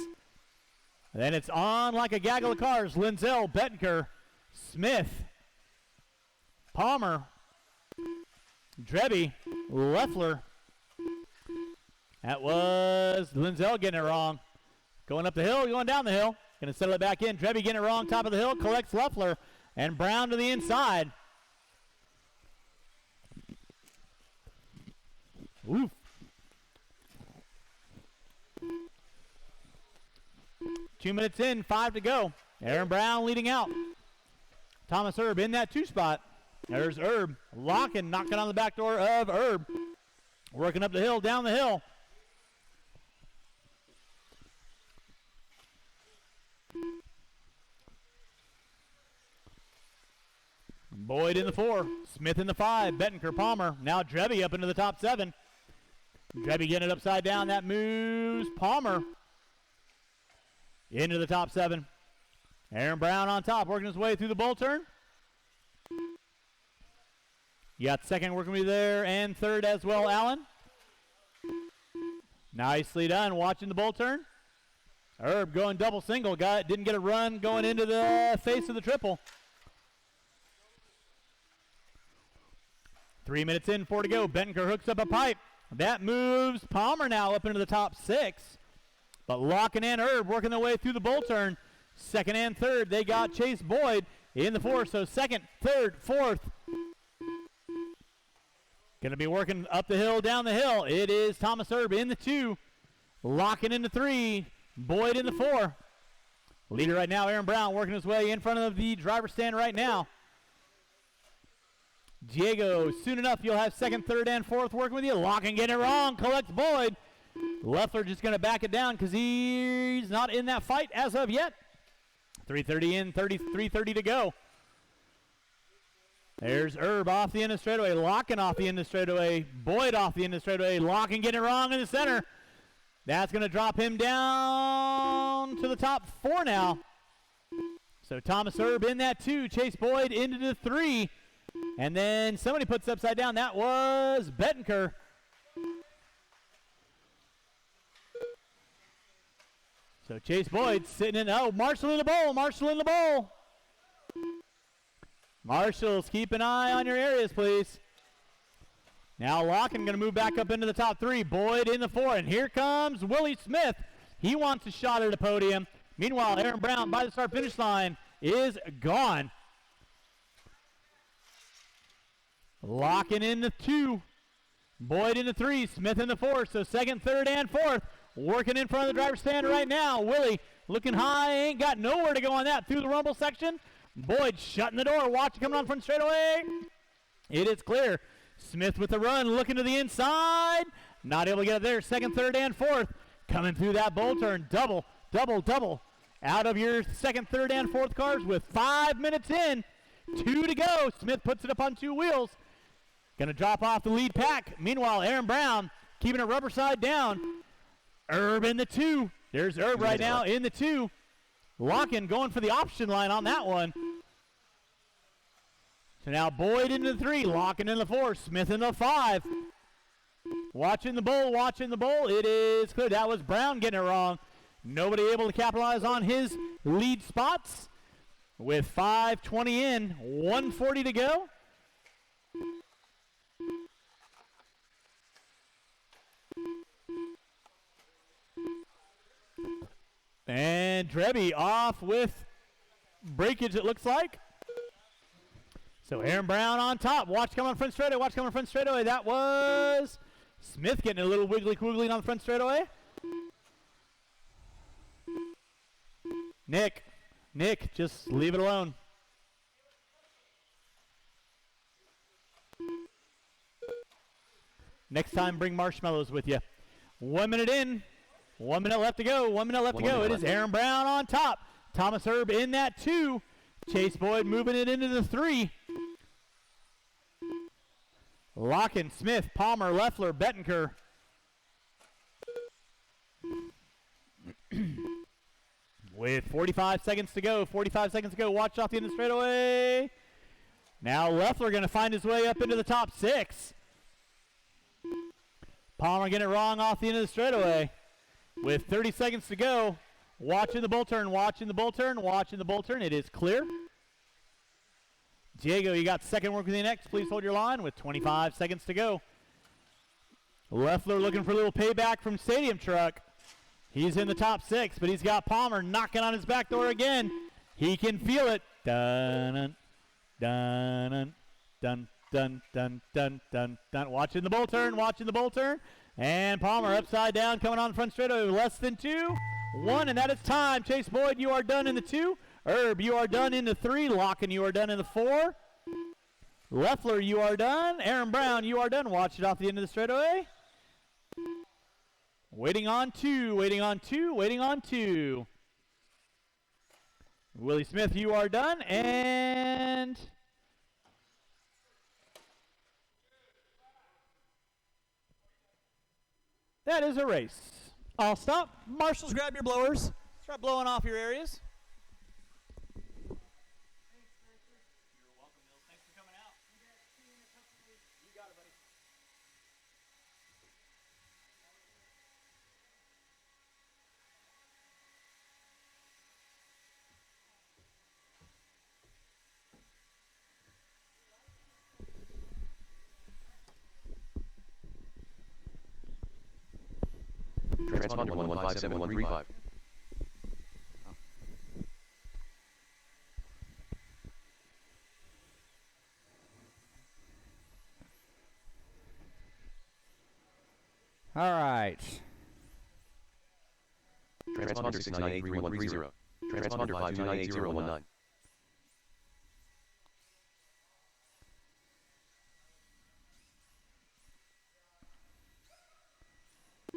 Speaker 1: Then it's on like a gaggle of cars. Linzel, Bettenker, Smith, Palmer, Drebby, Leffler. That was Linzel getting it wrong. Going up the hill, going down the hill. Going to settle it back in. Drebby getting it wrong, top of the hill, collects Leffler, and Brown to the inside. Oof. Two minutes in, 5 to go. Aaron Brown leading out. Thomas Erb in that 2 spot. There's Erb knocking on the back door of Erb. Working up the hill, down the hill. Boyd in the 4, Smith in the 5, Bettenker, Palmer. Now Drebby up into the top 7. Drebby getting it upside down. That moves Palmer into the top 7. Aaron Brown on top, working his way through the bull turn. You got second working with you there, and third as well, Allen. Nicely done, watching the bull turn. Erb going double single, didn't get a run going into the face of the triple. 3 minutes in, 4 to go. Bettenker hooks up a pipe. That moves Palmer now up into the top 6. But locking in Erb, working their way through the bull turn. Second and third, they got Chase Boyd in the 4. So second, third, fourth. Going to be working up the hill, down the hill. It is Thomas Erb in the 2. Locking in the 3. Boyd in the 4. Leader right now, Aaron Brown, working his way in front of the driver's stand right now. Diego, soon enough, you'll have second, third, and fourth working with you. Locking, getting it wrong, collects Boyd. Leffler just going to back it down because he's not in that fight as of yet. 3:30 in, 3:30 to go. There's Erb off the end of straightaway, locking off the end of straightaway. Boyd off the end of straightaway, locking, getting it wrong in the center. That's going to drop him down to the top 4 now. So Thomas Erb in that 2, Chase Boyd into the 3. And then somebody puts it upside down. That was Bettenker. So Chase Boyd sitting in. Oh, Marshall in the bowl. Marshall in the bowl. Marshall's, keep an eye on your areas, please. Now Locken going to move back up into the top 3. Boyd in the 4. And here comes Willie Smith. He wants a shot at the podium. Meanwhile, Aaron Brown by the start-finish line is gone. Locking in the 2. Boyd in the 3. Smith in the 4. So second, third, and fourth. Working in front of the driver's stand right now. Willie looking high. Ain't got nowhere to go on that through the rumble section. Boyd shutting the door. Watch it coming on front straightaway. It is clear. Smith with the run. Looking to the inside. Not able to get up there. Second, third, and fourth. Coming through that bull turn. Double, double, double. Out of your second, third, and fourth cars with 5 minutes in. 2 to go. Smith puts it up on 2 wheels. Going to drop off the lead pack. Meanwhile, Aaron Brown keeping it rubber side down. Erb in the 2. There's Erb right now in the 2. Locken going for the option line on that one. So now Boyd into the 3. Locken in the 4. Smith in the 5. Watching the bowl, watching the bowl. It is clear. That was Brown getting it wrong. Nobody able to capitalize on his lead spots. With 5:20 in, 1:40 to go. And Drebby off with breakage, it looks like. So Aaron Brown on top. Watch come on front straightaway. Watch come on front straightaway. That was Smith getting a little wiggly on the front straightaway. Nick, just leave it alone. Next time, bring marshmallows with you. 1 minute in. 1 minute left to go. 1 minute left to go. It is Aaron Brown on top. Thomas Erb in that 2. Chase Boyd moving it into the 3. Locken, Smith, Palmer, Leffler, Bettenker. With 45 seconds to go. Watch off the end of the straightaway. Now Leffler going to find his way up into the top 6. Palmer getting it wrong off the end of the straightaway. With 30 seconds to go. Watching the bull turn. It is clear. Diego, you got second work with you next. Please hold your line with 25 seconds to go. Leffler looking for a little payback from Stadium Truck. He's in the top 6, but he's got Palmer knocking on his back door again. He can feel it. Dun dun dun dun dun dun dun dun. Watching the bull turn. And Palmer upside down coming on front straightaway. Less than 2, 1, and that is time. Chase Boyd, you are done in the 2. Herb, you are done in the 3. Locken, you are done in the 4. Leffler, you are done. Aaron Brown, you are done. Watch it off the end of the straightaway. Waiting on 2. Willie Smith, you are done. And that is a race.
Speaker 3: All stop. Marshals, grab your blowers.
Speaker 1: Start blowing off your areas.
Speaker 2: Transponder 1157-135.
Speaker 4: All right.
Speaker 2: Transponder 6983130. Transponder 52988019.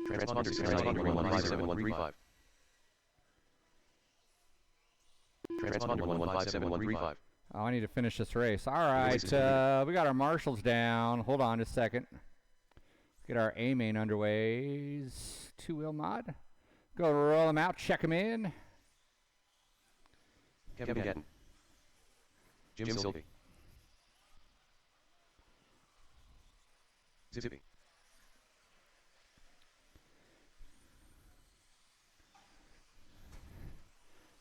Speaker 2: Transponder 6983157-135. Transponder 1157-135.
Speaker 4: Oh, I need to finish this race. All right,
Speaker 2: race is
Speaker 4: we got our marshals down. Hold on just a second. Get our A main underways. 2-wheel mod. Go roll them out, check them in.
Speaker 2: Kevin Gatton. Jim Sylvie. Zippy.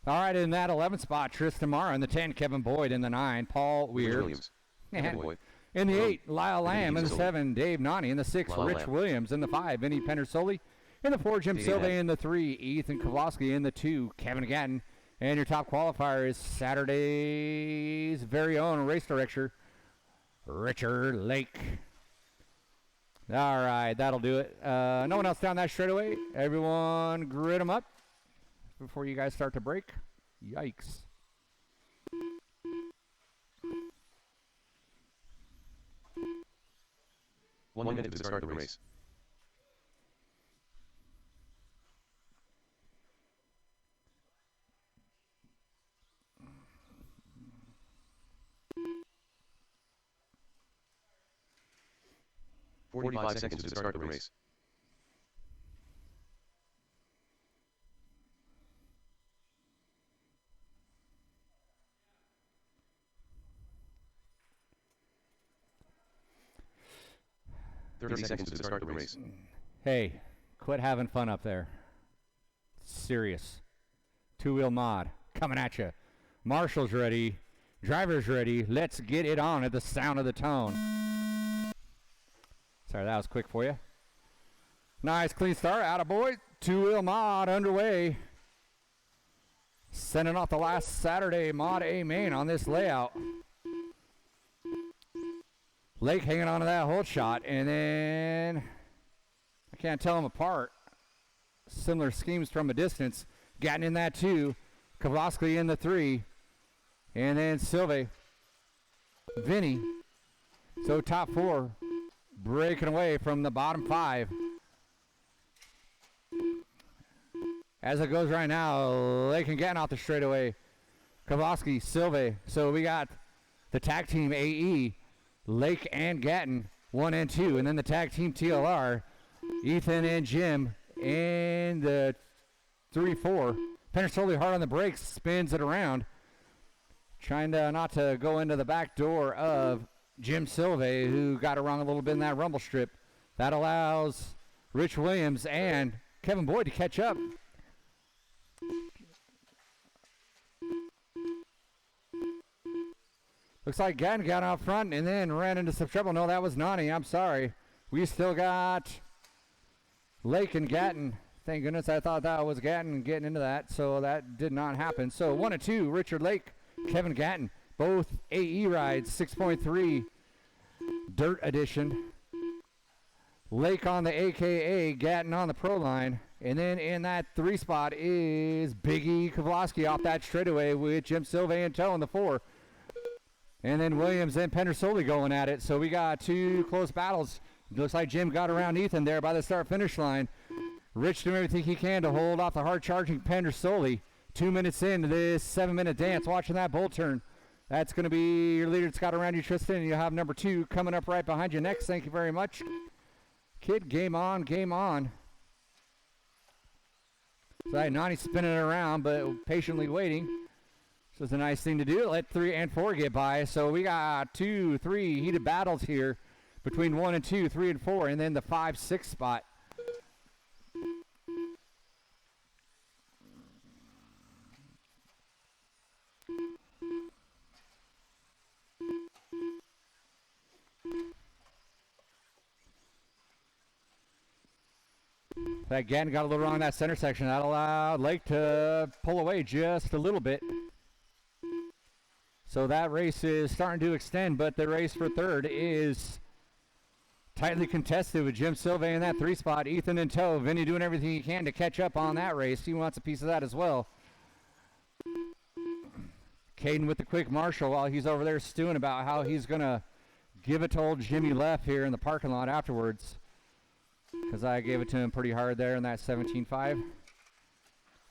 Speaker 4: All right, in that 11th spot, Tristan Mara. In the 10, Kevin Boyd. In the 9, Paul Weir.
Speaker 2: Williams.
Speaker 4: And
Speaker 2: Boyd.
Speaker 4: in the 8, Lyle Lamb. In the
Speaker 2: Zolli.
Speaker 4: 7, Dave Nani. In the 6,
Speaker 2: Lyle
Speaker 4: Rich
Speaker 2: Lamb.
Speaker 4: Williams. In the 5, Vinny Pendersoli. In the 4, Jim
Speaker 2: Dave
Speaker 4: Silva.
Speaker 2: Nani.
Speaker 4: In the 3, Ethan Kowalski. In the 2, Kevin Gatton. And your top qualifier is Saturday's very own race director, Richard Lake. All right, that'll do it. No one else down that straightaway. Everyone grid them up before you guys start to break. Yikes.
Speaker 2: One minute to start the race. Forty-five seconds to start the race. Thirty seconds to start the race.
Speaker 4: Hey, quit having fun up there. Serious. 2-wheel mod coming at you. Marshall's ready. Driver's ready. Let's get it on at the sound of the tone. Sorry, that was quick for you. Nice clean start. Attaboy. 2-wheel mod underway. Sending off the last Saturday mod A main on this layout. Lake hanging on to that hold shot, and then I can't tell them apart. Similar schemes from a distance. Gatton in that 2. Kowalski in the 3. And then Silve. Vinny. So top 4 breaking away from the bottom 5. As it goes right now, Lake and Gatton off the straightaway. Kowalski, Silve. So we got the tag team AE, Lake and Gatton 1 and 2. And then the tag team TLR, Ethan and Jim in the 3-4. Pendersoli hard on the brakes, spins it around. Trying to not to go into the back door of Jim Silve, who got it wrong a little bit in that rumble strip. That allows Rich Williams and Kevin Boyd to catch up. Looks like Gatton got out front and then ran into some trouble. No, that was Nani. I'm sorry. We still got Lake and Gatton. Thank goodness I thought that was Gatton getting into that, so that did not happen. So 1 and 2, Richard Lake, Kevin Gatton, both AE rides, 6.3 Dirt Edition. Lake on the AKA, Gatton on the Pro line. And then in that 3 spot is Biggie Kovlowski off that straightaway with Jim Silve in tow in the 4. And then Williams and Pendersoli going at it. So we got 2 close battles. Looks like Jim got around Ethan there by the start-finish line. Rich doing everything he can to hold off the hard-charging Pendersoli. 2 minutes into this 7-minute dance, watching that bull turn. That's going to be your leader that's got around you, Tristan. And you have number 2 coming up right behind you next. Thank you very much. Kid, game on, game on. So Nani spinning it around, but patiently waiting. So it's a nice thing to do. Let 3 and 4 get by. So we got 2, 3 heated battles here between 1 and 2, 3 and 4, and then the 5, 6 spot. That Gatton got a little wrong in that center section. That allowed Lake to pull away just a little bit. So that race is starting to extend, but the race for third is tightly contested with Jim Silve in that 3 spot. Ethan in tow. Vinny doing everything he can to catch up on that race. He wants a piece of that as well. Caden with the quick marshal while he's over there stewing about how he's going to give it to old Jimmy Leff here in the parking lot afterwards. Because I gave it to him pretty hard there in that 17.5.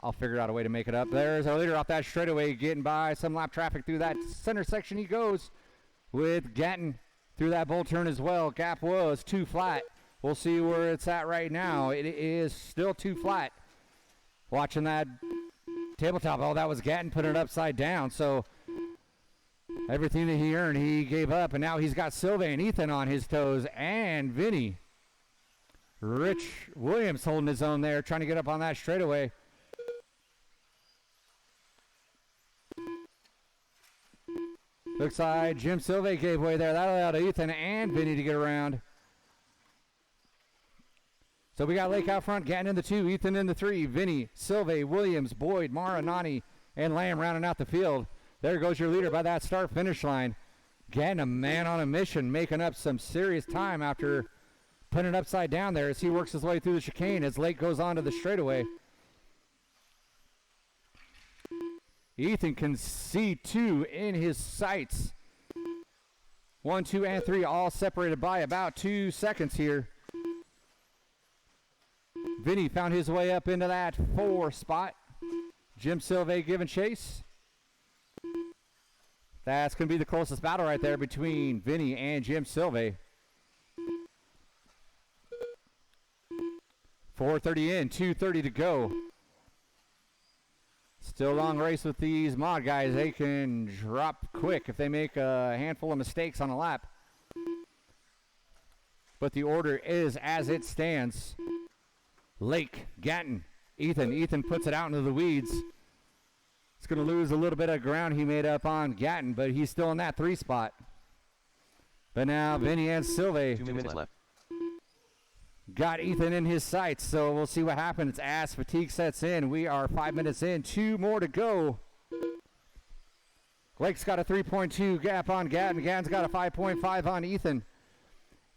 Speaker 4: I'll figure out a way to make it up. There's our leader off that straightaway, getting by some lap traffic through that center section. He goes with Gatton through that bull turn as well. Gap was too flat. We'll see where it's at right now. It is still too flat. Watching that tabletop. Oh, that was Gatton putting it upside down. So everything that he earned, he gave up. And now he's got Silve and Ethan on his toes and Vinny. Rich Williams holding his own there, trying to get up on that straightaway. Looks like Jim Silve gave way there. That allowed Ethan and Vinny to get around. So we got Lake out front, Gatton in the 2, Ethan in the 3, Vinny, Silve, Williams, Boyd, Mara, Nani, and Lamb rounding out the field. There goes your leader by that start-finish line. Gatton, a man on a mission, making up some serious time after putting it upside down there as he works his way through the chicane as Lake goes on to the straightaway. Ethan can see 2 in his sights. 1, 2, and 3 all separated by about 2 seconds here. Vinny found his way up into that 4 spot. Jim Silve giving chase. That's going to be the closest battle right there between Vinny and Jim Silve. 4:30 in, 2:30 to go. Still a long race with these mod guys. They can drop quick if they make a handful of mistakes on a lap. But the order is as it stands. Lake, Gatton, Ethan. Ethan puts it out into the weeds. It's going to lose a little bit of ground he made up on Gatton, but he's still in that 3 spot. But now Vinny and Silve
Speaker 2: 2 minutes left.
Speaker 4: got Ethan in his sights, so we'll see what happens as fatigue sets in. We are 5 minutes in, 2 more to go. Lake's got a 3.2 gap on Gatton. Gatton's got a 5.5 on Ethan.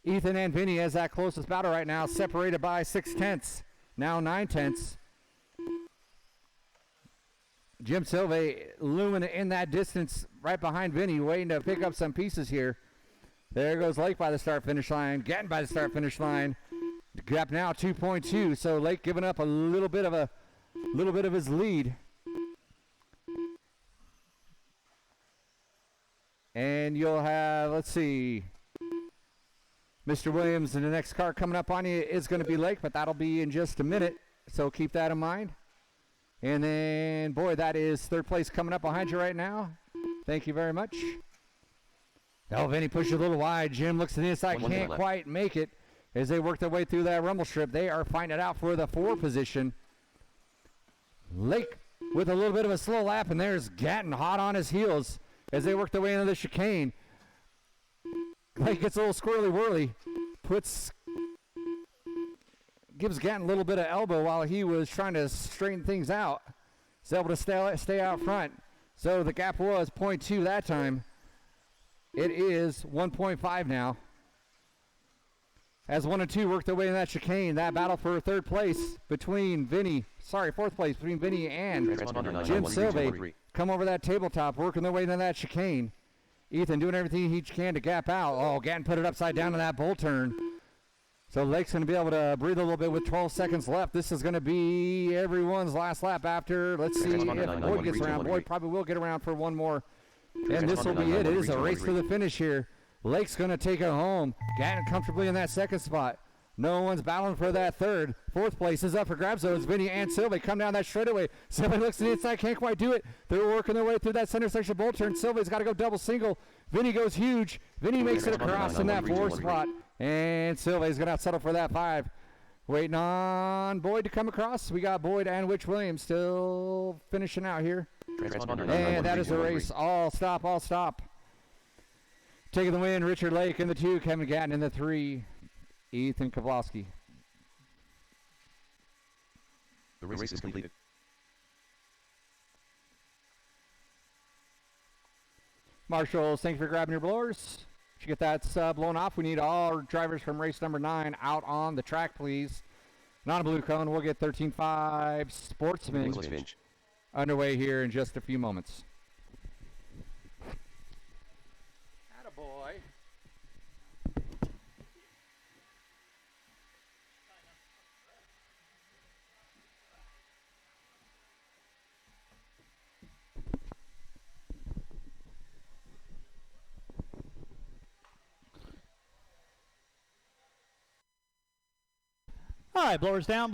Speaker 4: Ethan and Vinny has that closest battle right now, separated by 6/10, now 9/10. Jim Silve looming in that distance right behind Vinny, waiting to pick up some pieces here. There goes Lake by the start-finish line. Gatton by the start-finish line. The gap now 2.2, so Lake giving up a little bit of his lead. And you'll have, let's see, Mr. Williams, and the next car coming up on you is going to be Lake, but that'll be in just a minute. So keep that in mind. And then, boy, that is third place coming up behind you right now. Thank you very much. Oh, Vinny pushes a little wide. Jim looks to the inside,
Speaker 2: One minute
Speaker 4: can't
Speaker 2: left.
Speaker 4: quite make it. As they work their way through that rumble strip, they are fighting it out for the 4 position. Lake with a little bit of a slow lap, and there's Gatton hot on his heels as they work their way into the chicane. Lake gets a little squirrely-whirly, gives Gatton a little bit of elbow while he was trying to straighten things out. He's able to stay out front. So the gap was 0.2 that time. It is 1.5 now. As 1 and 2 work their way in that chicane, that battle for third place between fourth place between Vinny and
Speaker 2: Transponder
Speaker 4: Jim
Speaker 2: 9913213.
Speaker 4: Silvey come over that tabletop, working their way into that chicane. Ethan doing everything he can to gap out. Oh, Gatton put it upside down in that bull turn. So Lake's going to be able to breathe a little bit with 12 seconds left. This is going to be everyone's last lap after. Let's see if Boyd gets around. Boyd probably will get around for one more. And this will be it. It is a race to the finish here. Lake's going to take it home. Gatton comfortably in that second spot. No one's battling for that third. Fourth place is up for grabs, though. It's Vinny and Silvey come down that straightaway. Silvey looks to the inside, can't quite do it. They're working their way through that center section bull turn. Silvey's got to go double single. Vinny goes huge. Vinny makes it across in that 4th spot. And Silvey's going to settle for that 5. Waiting on Boyd to come across. We got Boyd and Rich Williams still finishing out here. And that is the race. All stop. Taking the win, Richard Lake in the 2, Kevin Gatton in the 3, Ethan Kovlowski.
Speaker 2: The race is completed.
Speaker 4: Marshals, thank you for grabbing your blowers. To get that blown off, we need all drivers from race number 9 out on the track, please. And on a blue cone, we'll get 13.5 Sportsman
Speaker 2: Nicholas Finch.
Speaker 4: underway here in just a few moments. Attaboy.
Speaker 1: All right, blowers down,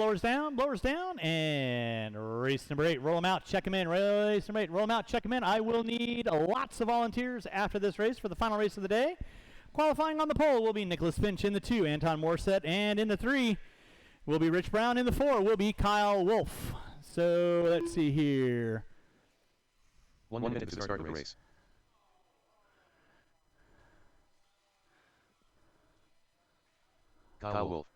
Speaker 1: and race number 8, roll them out, check them in, race number 8, roll them out, check them in. I will need lots of volunteers after this race for the final race of the day. Qualifying on the pole will be Nicholas Finch in the 2, Anton Morset, and in the 3 will be Rich Brown, in the 4 will be Kyle Wolf. So let's see here.
Speaker 2: 1 minute to start the race. Kyle Wolf.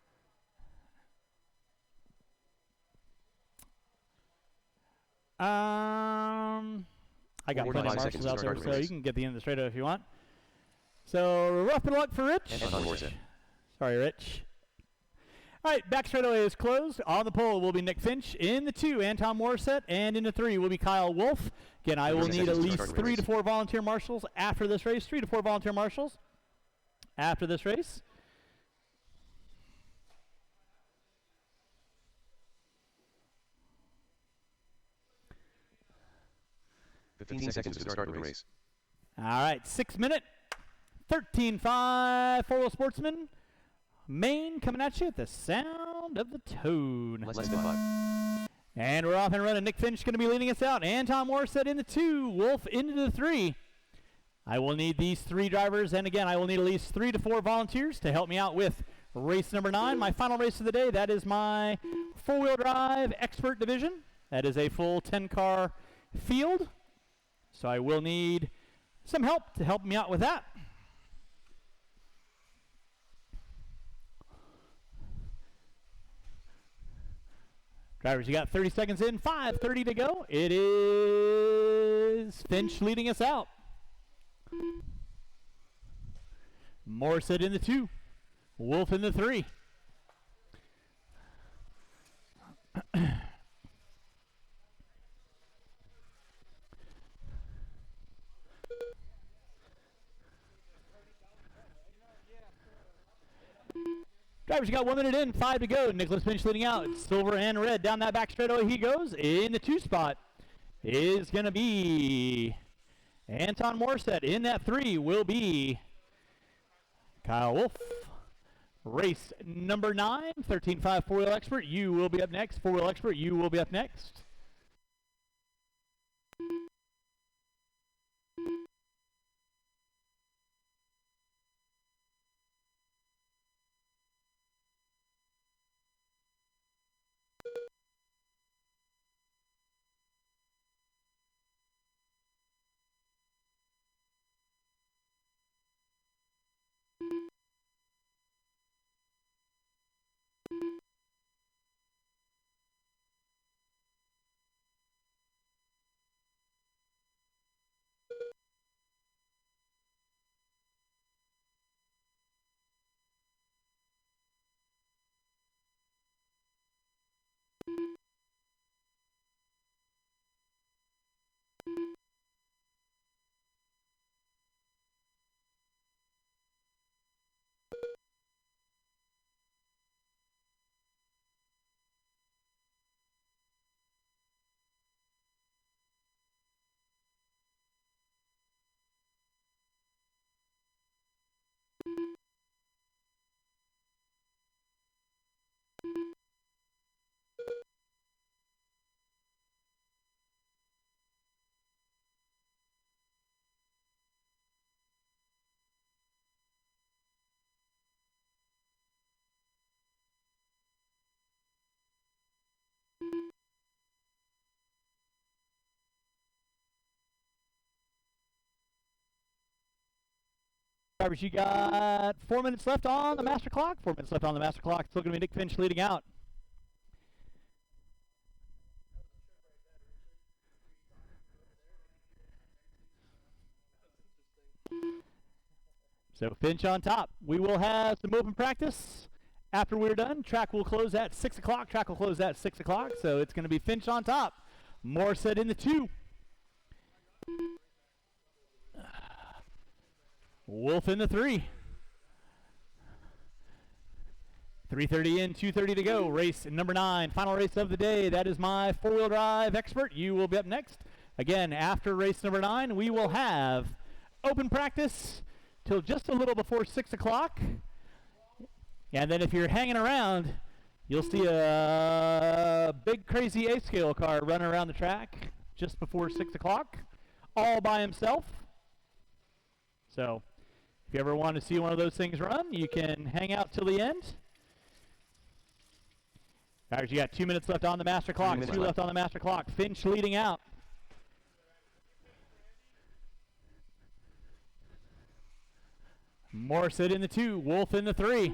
Speaker 1: I got
Speaker 2: 45
Speaker 1: plenty of
Speaker 2: seconds
Speaker 1: marshals
Speaker 2: to
Speaker 1: out
Speaker 2: start
Speaker 1: there,
Speaker 2: the
Speaker 1: so
Speaker 2: race.
Speaker 1: you can get the end of the straightaway if you want. So rough and luck for Rich.
Speaker 2: Anton Morset.
Speaker 1: Sorry, Rich. All right, back straightaway is closed. On the pole will be Nick Finch. In the 2, Anton Morset. And in the 3 will be Kyle Wolf. Again, I will
Speaker 2: 30
Speaker 1: need at
Speaker 2: seconds to
Speaker 1: least
Speaker 2: start the
Speaker 1: 3 to
Speaker 2: race.
Speaker 1: 4 volunteer marshals after this race. 3 to 4 volunteer marshals after this race.
Speaker 2: Fifteen seconds to start the race.
Speaker 1: All right, 6 minute, 13.5 4-wheel sportsman. Maine coming at you at the sound of the tone.
Speaker 2: Less than 5.
Speaker 1: And we're off and running. Nick Finch going to be leading us out. Anton Morset in the 2, Wolf into the 3. I will need these 3 drivers, and again, I will need at least 3 to 4 volunteers to help me out with race number 9, my final race of the day. That is my 4-wheel drive expert division. That is a full 10-car field. So I will need some help to help me out with that. Drivers, you got 30 seconds in, 5:30 to go. It is Finch leading us out. Morset in the 2, Wolf in the 3. Drivers, you got 1 minute in, 5 to go. Nicholas Finch leading out. Silver and red down that back straightaway he goes. In the 2 spot is going to be Anton Morset. In that 3 will be Kyle Wolf. Race number 9, 13.5 four-wheel expert. You will be up next. Four-wheel expert, you will be up next. Drivers, you got 4 minutes left on the master clock. 4 minutes left on the master clock. It's looking to be Nick Finch leading out. So Finch on top. We will have some open practice after we're done. Track will close at 6 o'clock. Track will close at 6 o'clock. So it's going to be Finch on top. Morissette in the 2. Wolf in the 3. 3:30 in, 2:30 to go. Race number 9, final race of the day. That is my four-wheel drive expert. You will be up next. Again, after race number 9, we will have open practice till just a little before 6 o'clock. And then if you're hanging around, you'll see a big crazy A-scale car running around the track just before 6 o'clock, all by himself. So if you ever want to see one of those things run, you can hang out till the end. Guys, you got 2 minutes left on the master clock. 2 left on the master clock. Finch leading out. Morissette in the 2. Wolf in the 3.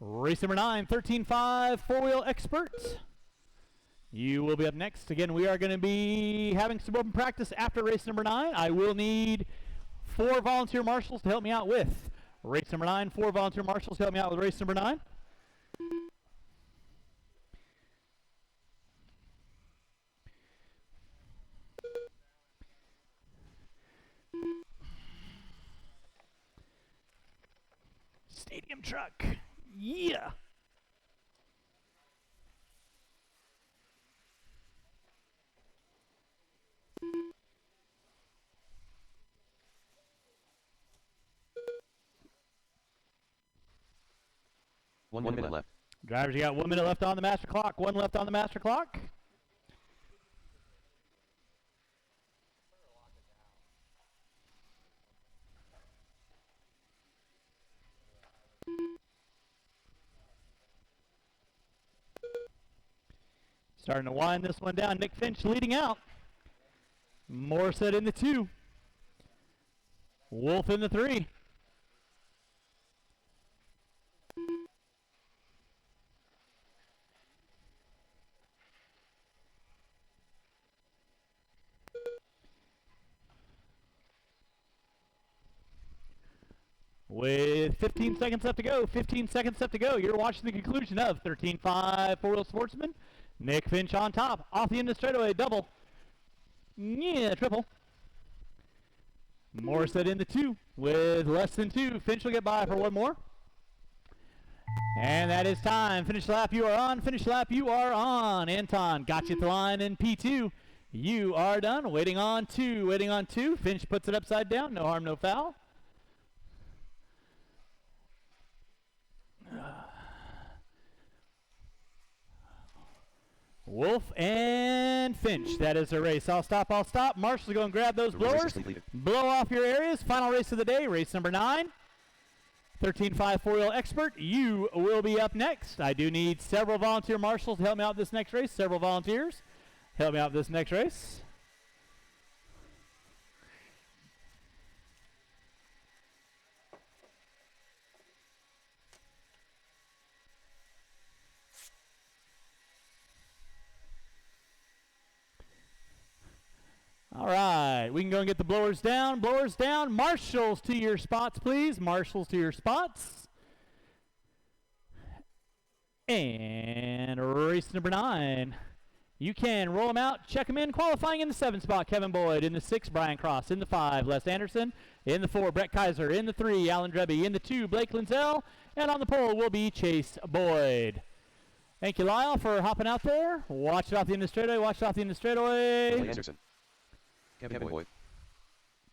Speaker 1: Race number 9, 13.5 four-wheel expert. You will be up next. Again, we are going to be having some open practice after race number 9. I will need 4 volunteer marshals to help me out with race number 9. 4 volunteer marshals to help me out with race number 9. Stadium truck. Yeah.
Speaker 2: One minute left.
Speaker 1: Drivers, you got 1 minute left on the master clock. 1 left on the master clock. Starting to wind this one down. Nick Finch leading out. Morissette in the 2. Wolf in the 3. With 15 seconds left to go, 15 seconds left to go, you're watching the conclusion of 13.5 four-wheel sportsman. Nick Finch on top, off the end of the straightaway, double. Yeah, triple. Morissette in the 2 with less than 2. Finch will get by for 1 more. And that is time. Finish lap, you are on. Finish lap, you are on. Anton got you at the line in P2. You are done. Waiting on 2. Waiting on 2. Finch puts it upside down. No harm, no foul. Wolf and Finch. That is a race. I'll stop. I'll stop. Marshall's going to grab those
Speaker 2: The race is
Speaker 1: blowers.
Speaker 2: completed.
Speaker 1: Blow off your areas. Final race of the day. Race number 9. 13.5 4-wheel expert. You will be up next. I do need several volunteer marshals to help me out this next race. Several volunteers. Help me out this next race. All right, we can go and get the blowers down. Blowers down. Marshals to your spots, please. Marshals to your spots. And race number 9. You can roll them out, check them in. Qualifying in the 7 spot, Kevin Boyd. In the 6, Brian Cross. In the 5, Les Anderson. In the 4, Brett Kaiser. In the 3, Alan Dreby. In the 2, Blake Lindsell. And on the pole will be Chase Boyd. Thank you, Lyle, for hopping out there. Watch it off the end of the straightaway. Watch it off the end of the straightaway.
Speaker 2: Blake Anderson. Kevin Boyd.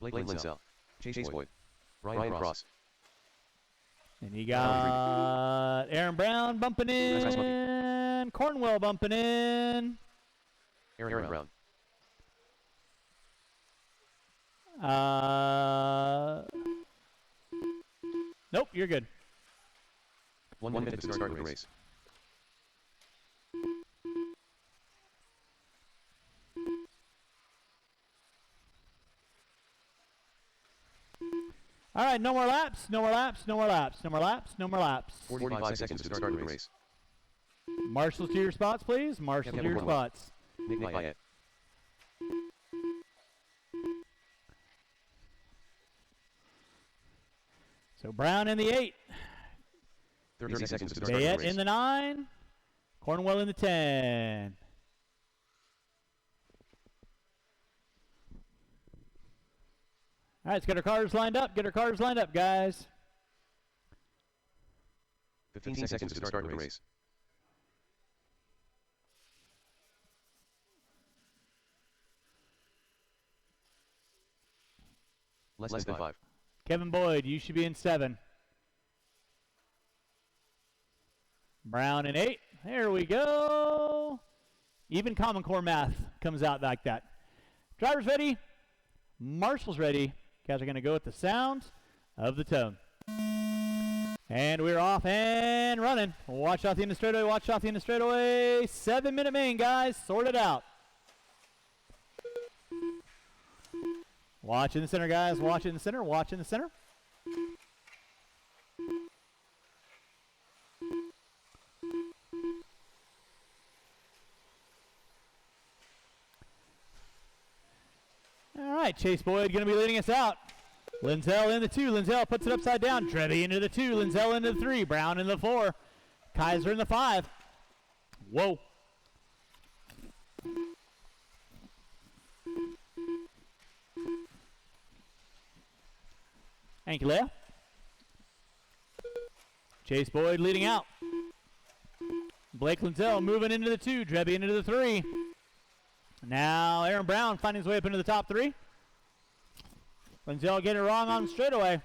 Speaker 2: Blake Lindsell. Chase Boyd. Ryan Cross.
Speaker 1: And you got Aaron Brown bumping in. Cornwell bumping in.
Speaker 2: Aaron Brown.
Speaker 1: Nope, you're good.
Speaker 2: 1 minute to start the race.
Speaker 1: All right, no more laps, no more laps, no more laps, no more laps, no more laps.
Speaker 2: 45 seconds to start the race.
Speaker 1: Marshals to your spots, please. Marshals to your spots.
Speaker 2: Nick Bayet.
Speaker 1: So Brown in the 8.
Speaker 2: 30 seconds to start the
Speaker 1: Bayet
Speaker 2: race.
Speaker 1: in the 9. Cornwell in the 10. All right, let's get our cars lined up. Get our cars lined up, guys.
Speaker 2: 15 seconds to start the race. Less than 5.
Speaker 1: Kevin Boyd, you should be in 7. Brown in 8. There we go. Even Common Core math comes out like that. Drivers ready. Marshals ready. Guys are going to go with the sound of the tone. And we're off and running. Watch out the end of the straightaway. Watch out the end of the straightaway. 7-minute main, guys. Sort it out. Watch in the center, guys. Watch in the center. Watch in the center. All right, Chase Boyd going to be leading us out. Lindsell in the 2. Lindsell puts it upside down. Dreby into the 2. Lindsell into the 3. Brown in the 4. Kaiser in the 5. Whoa. Thank you, Leah. Chase Boyd leading out. Blake Lindsell moving into the 2. Dreby into the 3. Now Aaron Brown finding his way up into the top 3. Lindsell getting it wrong on the straightaway.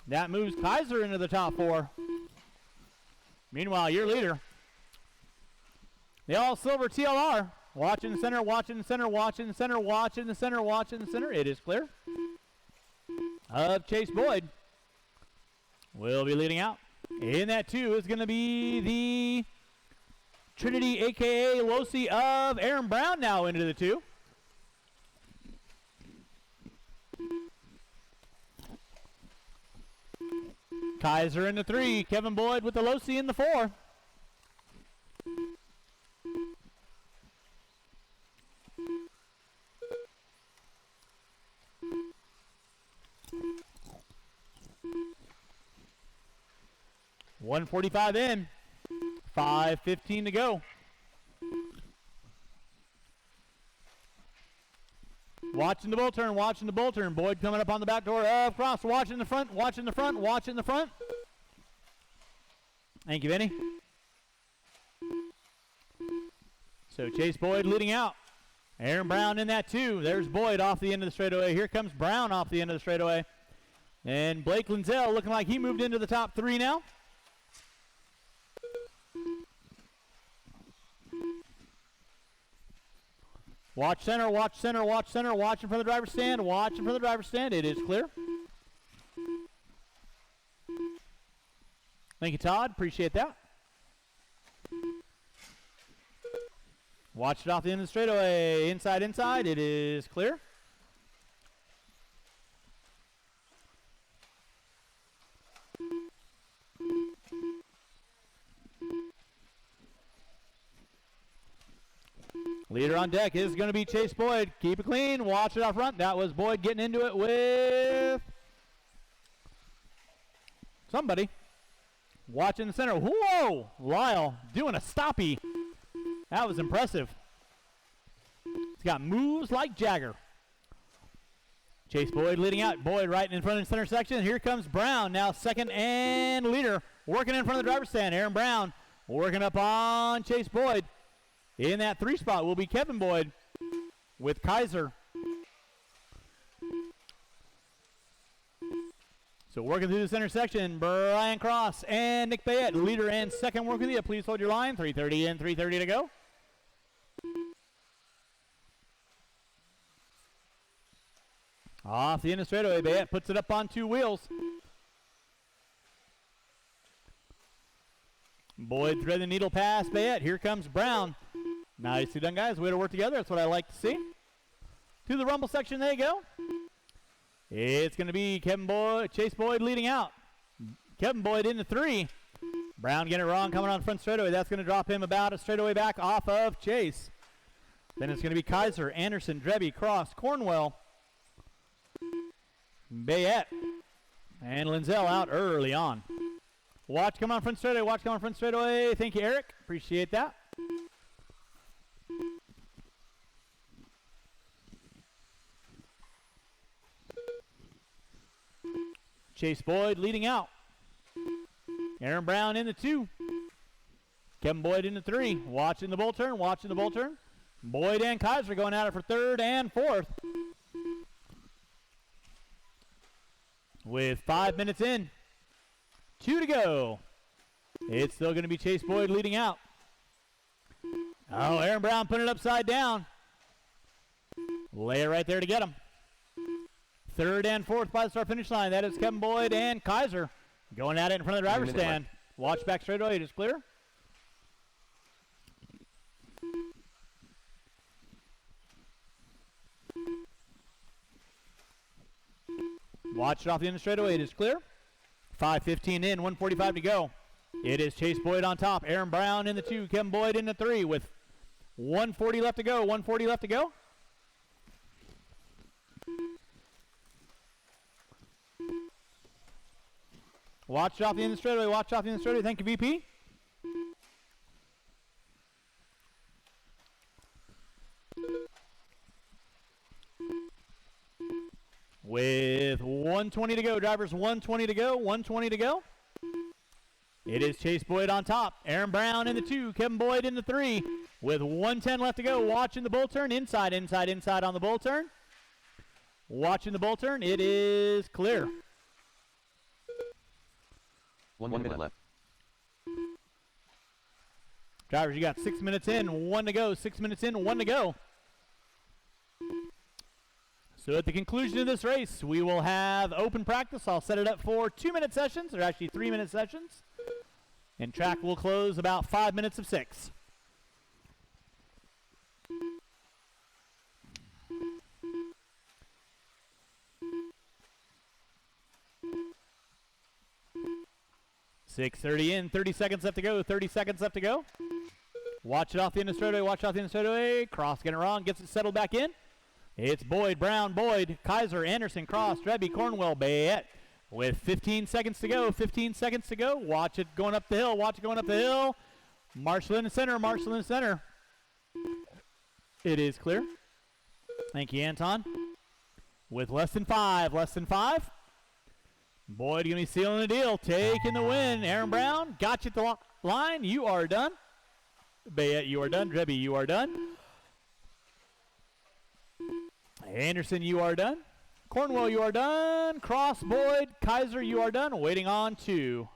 Speaker 1: That moves Kaiser into the top 4. Meanwhile, your leader, the all silver TLR, watching the center, watching the center, watching the center, watching the center, watching the center. It is clear. Of Chase Boyd will be leading out. In that 2 is going to be the Trinity, a.k.a. Losi of Aaron Brown, now into the 2. Kaiser in the 3. Kevin Boyd with the Losi in the 4. .145 in. 5:15 to go. Watching the bull turn, watching the bull turn. Boyd coming up on the back door of Cross. Watching the front, watching the front, watching the front. Thank you, Vinny. So Chase Boyd leading out. Aaron Brown in that 2. There's Boyd off the end of the straightaway. Here comes Brown off the end of the straightaway. And Blake Linzel looking like he moved into the top 3 now. Watch center, watch center, watch center. Watching for the driver's stand. Watching for the driver's stand. It is clear. Thank you, Todd. Appreciate that. Watch it off the end of the straightaway. Inside, inside. It is clear. Leader on deck is going to be Chase Boyd. Keep it clean. Watch it off front. That was Boyd getting into it with somebody. Watching the center. Whoa! Lyle doing a stoppie. That was impressive. He's got moves like Jagger. Chase Boyd leading out. Boyd right in front of the center section. Here comes Brown. Now second and leader. Working in front of the driver's stand. Aaron Brown working up on Chase Boyd. In that 3 spot will be Kevin Boyd with Kaiser. So working through this intersection, Brian Cross and Nick Bayette, leader and second working with you. Please hold your line. 3:30 in, 3:30 to go. Off the end of straightaway, Bayette puts it up on 2 wheels. Boyd thread the needle pass Bayette. Here comes Brown. Nicely done, guys. Way to work together. That's what I like to see. To the rumble section they go. It's going to be Chase Boyd leading out. Kevin Boyd into 3. Brown getting it wrong coming on front straightaway. That's going to drop him about a straightaway back off of Chase. Then it's going to be Kaiser, Anderson, Drebby, Cross, Cornwell, Bayette, and Linzel out early on. Watch come on front straightaway. Watch come on front straightaway. Thank you, Eric. Appreciate that. Chase Boyd leading out. Aaron Brown in the 2. Kevin Boyd in the 3. Watching the bull turn. Watching the bull turn. Boyd and Kaiser going at it for 3rd and 4th. With 5 minutes in. 2 to go. It's still going to be Chase Boyd leading out. Oh, Aaron Brown putting it upside down. Lay it right there to get him. 3rd and 4th by the start finish line. That is Kevin Boyd and Kaiser going at it in front of the driver's stand. Watch back straightaway. It is clear. Watch it off the end of straightaway. It is clear. 5:15 in, 1:45 to go. It is Chase Boyd on top. Aaron Brown in the 2. Kevin Boyd in the 3 with 1:40 left to go. 1:40 left to go. Watch off the end of the straightaway. Watch off the end of the straightaway. Thank you, VP. With 1:20 to go, drivers. 1:20 to go. 1:20 to go. It is Chase Boyd on top. Aaron Brown in the 2. Kevin Boyd in the 3. With 1:10 left to go. Watching the bull turn. Inside, inside, inside on the bull turn. Watching the bull turn. It is clear.
Speaker 2: 1 minute left.
Speaker 1: Drivers, you got 6 minutes in, 1 to go. 6 minutes in, 1 to go. So at the conclusion of this race, we will have open practice. I'll set it up for 2-minute sessions, or actually 3-minute sessions. And track will close about 5 minutes of 6. .6:30 in, 30 seconds left to go, 30 seconds left to go. Watch it off the end of the straightaway, watch off the end of the straightaway. Cross getting it wrong, gets it settled back in. It's Boyd, Brown, Boyd, Kaiser, Anderson, Cross, Drebby, Cornwell, Bayette. With 15 seconds to go, 15 seconds to go. Watch it going up the hill, watch it going up the hill. Marshall in the center, Marshall in the center. It is clear. Thank you, Anton. With less than 5. Boyd going to be sealing the deal, taking the win. Aaron Brown, got you at the line. You are done. Bayette, you are done. Drebby, you are done. Anderson, you are done. Cornwell, you are done. Cross, Boyd, Kaiser, you are done. Waiting on 2.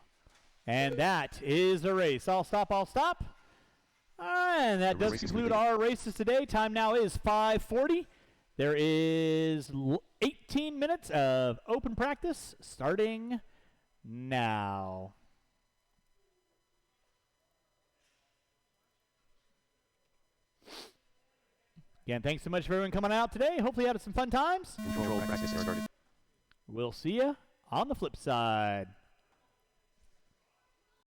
Speaker 1: And that is a race. I'll stop. All right, and that does conclude our races today. Time now is 5:40. There is 18 minutes of open practice starting now. Again, thanks so much for everyone coming out today. Hopefully you had some fun times.
Speaker 2: Control practice started.
Speaker 1: We'll see you on the flip side.